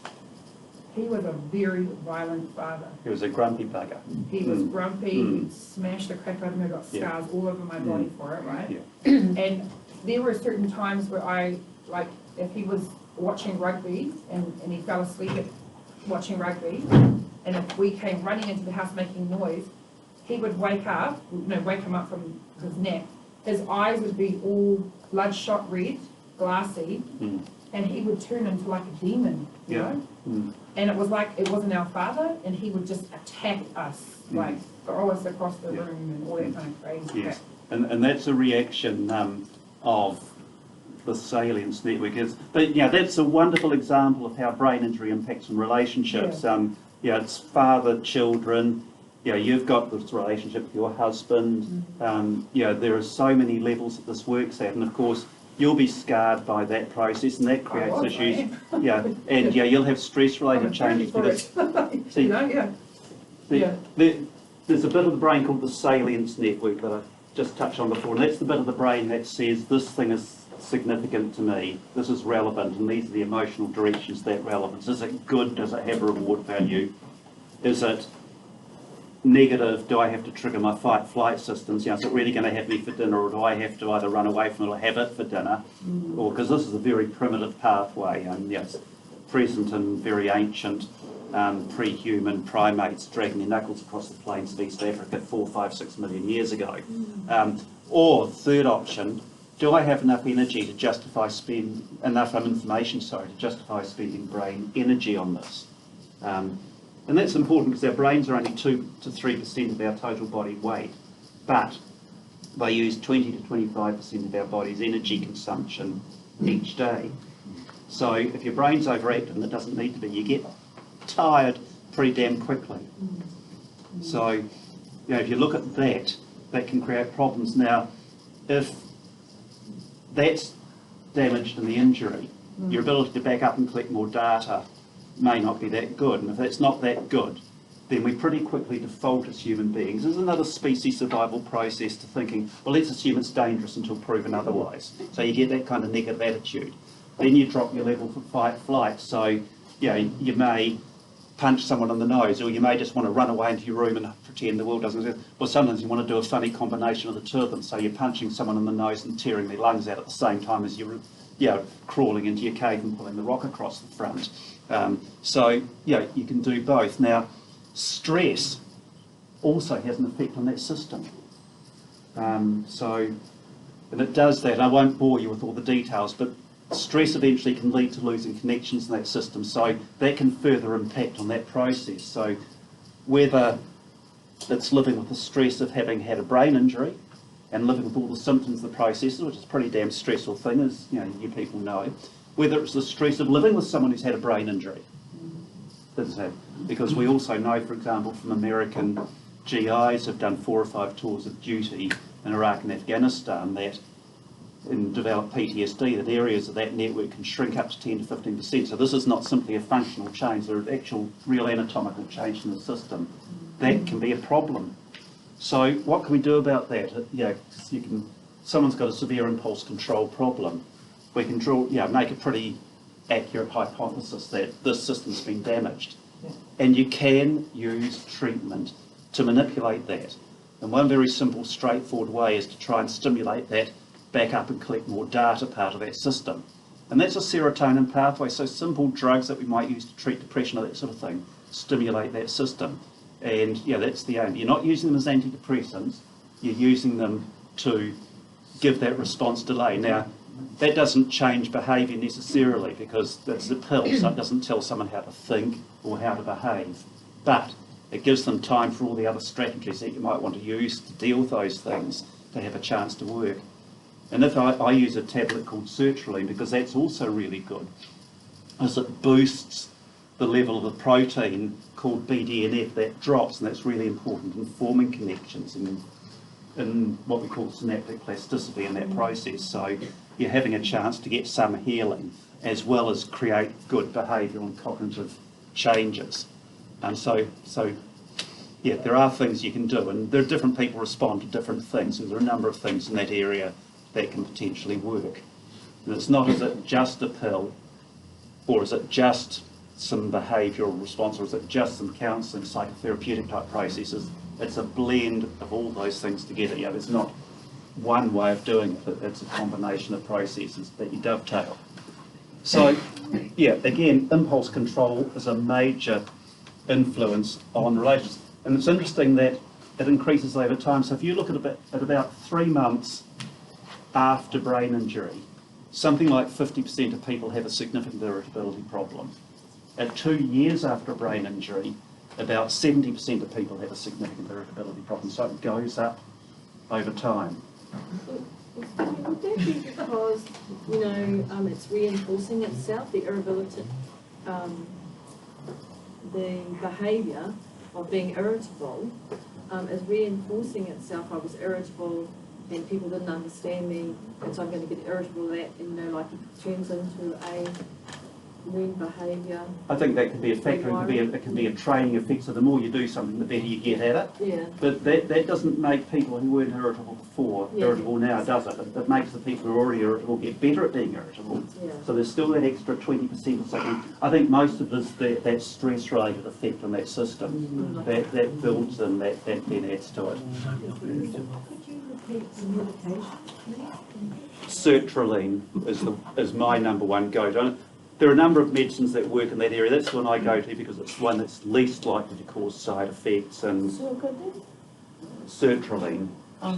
he was a very violent father. He was a grumpy bugger. He was grumpy, he'd smashed the crap out of me, I got scars all over my body for it, right? Yeah. And there were certain times where if he was watching rugby and he fell asleep watching rugby, and if we came running into the house making noise, he would wake him up from his nap. His eyes would be all bloodshot red, glassy, and he would turn into like a demon, you know? And it was like it wasn't our father, and he would just attack us, like throw us across the room and all that kind of crazy crap. And that's a reaction of the salience network. But that's a wonderful example of how brain injury impacts on relationships. It's father, children. You've got this relationship with your husband. There are so many levels that this works at, and of course, you'll be scarred by that process, and that creates issues. Yeah, and yeah, you'll have stress-related changes because see, You know, yeah. there's a bit of the brain called the salience network that I just touched on before, and that's the bit of the brain that says this thing is significant to me, this is relevant, and these are the emotional directions that relevance. Is it good? Does it have a reward value? Is it negative? Do I have to trigger my fight-flight systems? You know, is it really going to have me for dinner, or do I have to either run away from it or have it for dinner? Or because this is a very primitive pathway, and yes, present in very ancient pre-human primates dragging their knuckles across the plains of East Africa 4, 5, 6 million years ago. Or third option, do I have enough energy to justify information, to justify spending brain energy on this? And that's important because our brains are only 2 to 3% of our total body weight, but they use 20 to 25% of our body's energy consumption each day. So if your brain's overactive, and it doesn't need to be, you get tired pretty damn quickly. So, you know, if you look at that, that can create problems. Now, if that's damaged in the injury, your ability to back up and collect more data may not be that good. And if it's not that good, then we pretty quickly default as human beings. There's another species survival process to thinking, well, let's assume it's dangerous until proven otherwise. So you get that kind of negative attitude. Then you drop your level for fight-flight. So, you know, you may punch someone in the nose, or you may just want to run away into your room and pretend the world doesn't exist. Or sometimes you want to do a funny combination of the two of them. So you're punching someone in the nose and tearing their lungs out at the same time as you're, you know, crawling into your cave and pulling the rock across the front. So, you know, you can do both. Now, stress also has an effect on that system. And it does that. I won't bore you with all the details, but stress eventually can lead to losing connections in that system. So that can further impact on that process. So whether it's living with the stress of having had a brain injury and living with all the symptoms of the processes, which is a pretty damn stressful thing, as you know, you people know, whether it's the stress of living with someone who's had a brain injury. Because we also know, for example, from American GIs who've done 4 or 5 tours of duty in Iraq and Afghanistan, that in developed PTSD, that areas of that network can shrink up to 10 to 15%. So this is not simply a functional change, there are actual real anatomical change in the system. That can be a problem. So what can we do about that? You know, someone's got a severe impulse control problem. We can make a pretty accurate hypothesis that this system's been damaged. And you can use treatment to manipulate that. And one very simple, straightforward way is to try and stimulate that back up and collect more data part of that system. And that's a serotonin pathway, so simple drugs that we might use to treat depression or that sort of thing stimulate that system. And yeah, that's the aim. You're not using them as antidepressants, you're using them to give that response delay. Now, that doesn't change behaviour necessarily because it's a pill, so it doesn't tell someone how to think or how to behave. But it gives them time for all the other strategies that you might want to use to deal with those things to have a chance to work. And if I use a tablet called sertraline, because that's also really good, is it boosts the level of the protein called BDNF that drops, and that's really important in forming connections in what we call synaptic plasticity in that process. So you're having a chance to get some healing as well as create good behavioural and cognitive changes. And so yeah, there are things you can do, and there are different people respond to different things, and there are a number of things in that area that can potentially work. And it's not, is it just a pill, or is it just some behavioural response, or is it just some counselling, psychotherapeutic type processes? It's a blend of all those things together. Yeah, there's not one way of doing it, it's a combination of processes that you dovetail. So, yeah, again, impulse control is a major influence on relations. And it's interesting that it increases over time. So if you look at about 3 months after brain injury, something like 50% of people have a significant irritability problem. At 2 years after a brain injury, about 70% of people have a significant irritability problem. So it goes up over time. Would that be because, you know, it's reinforcing itself, the irritability, the behaviour of being irritable is reinforcing itself. I was irritable and people didn't understand me, and so I'm going to get irritable at that, and like it turns into a learned behaviour. I think that could be a factor. It can be a training effect. So the more you do something, the better you get at it. Yeah. But that doesn't make people who weren't irritable before irritable now, does it? It makes the people who are already irritable get better at being irritable. Yeah. So there's still that extra 20% or something. I think most of this that stress-related effect on that system that builds in, that then adds to it. Could you repeat the medication, please? Sertraline is my number one go-to. There are a number of medicines that work in that area. That's the one I go to because it's the one that's least likely to cause side effects. And sertraline. I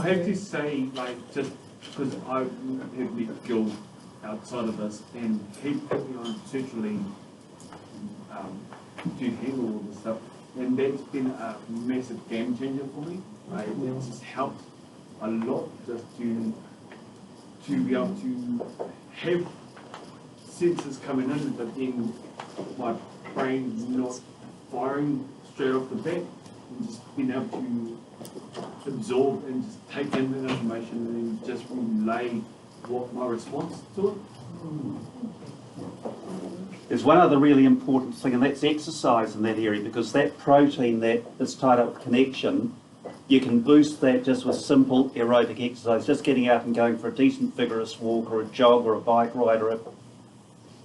have to say, like, just because I've met Gil outside of this, and he put me on sertraline to handle all this stuff, and that's been a massive game changer for me. It's just helped a lot just to be able to have senses coming in, but then my brain's not firing straight off the bat, and just being able to absorb and just take in that information and then just relay what my response to it. There's one other really important thing, and that's exercise in that area, because that protein that is tied up with connection, you can boost that just with simple aerobic exercise, just getting out and going for a decent vigorous walk or a jog or a bike ride or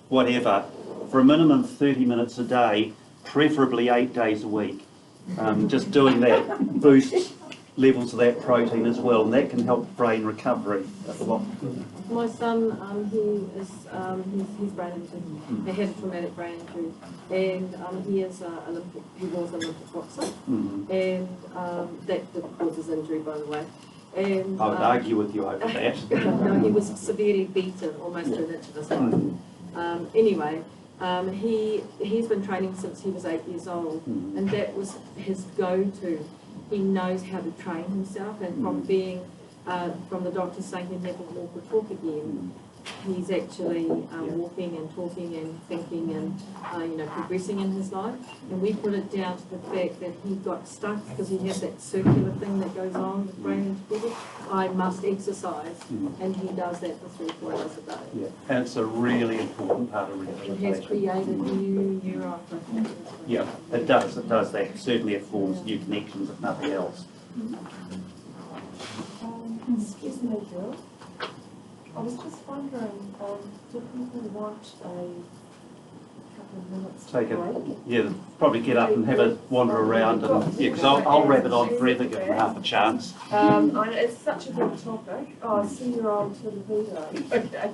whatever, for a minimum of 30 minutes a day, preferably 8 days a week. Just doing that boosts levels of that protein as well, and that can help brain recovery a lot. My son, he's brain injury. He had a traumatic brain injury, and he is he was an Olympic boxer, and that did cause his injury, by the way. And I would argue with you over that. no, he was severely beaten, almost turned into this life. Anyway, he's been training since he was 8 years old, and that was his go-to. He knows how to train himself, and from being from the doctor saying he'd never walk or talk again, he's actually walking and talking and thinking and progressing in his life. And we put it down to the fact that he got stuck because he has that circular thing that goes on with brain and people. I must exercise, and he does that for 3-4 hours a day. Yeah, and it's a really important part of It has rehabilitation. created new neuropsychiatrists. Yeah, it does that. Certainly it forms new connections, if nothing else. Excuse me, Gil. I was just wondering, do people want a couple of minutes break? Probably get up and have a wander around, and because I'll wrap it on forever, give them half a chance. I know it's such a big topic. Oh, I see you're on television. Okay.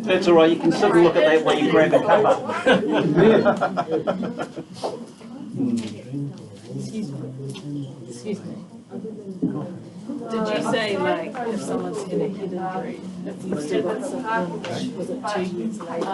That's all right, you can sit and look at that while you grab a cuppa. Excuse me. Did you say, like, if someone's had a head injury, if you said it's was it 2 years later?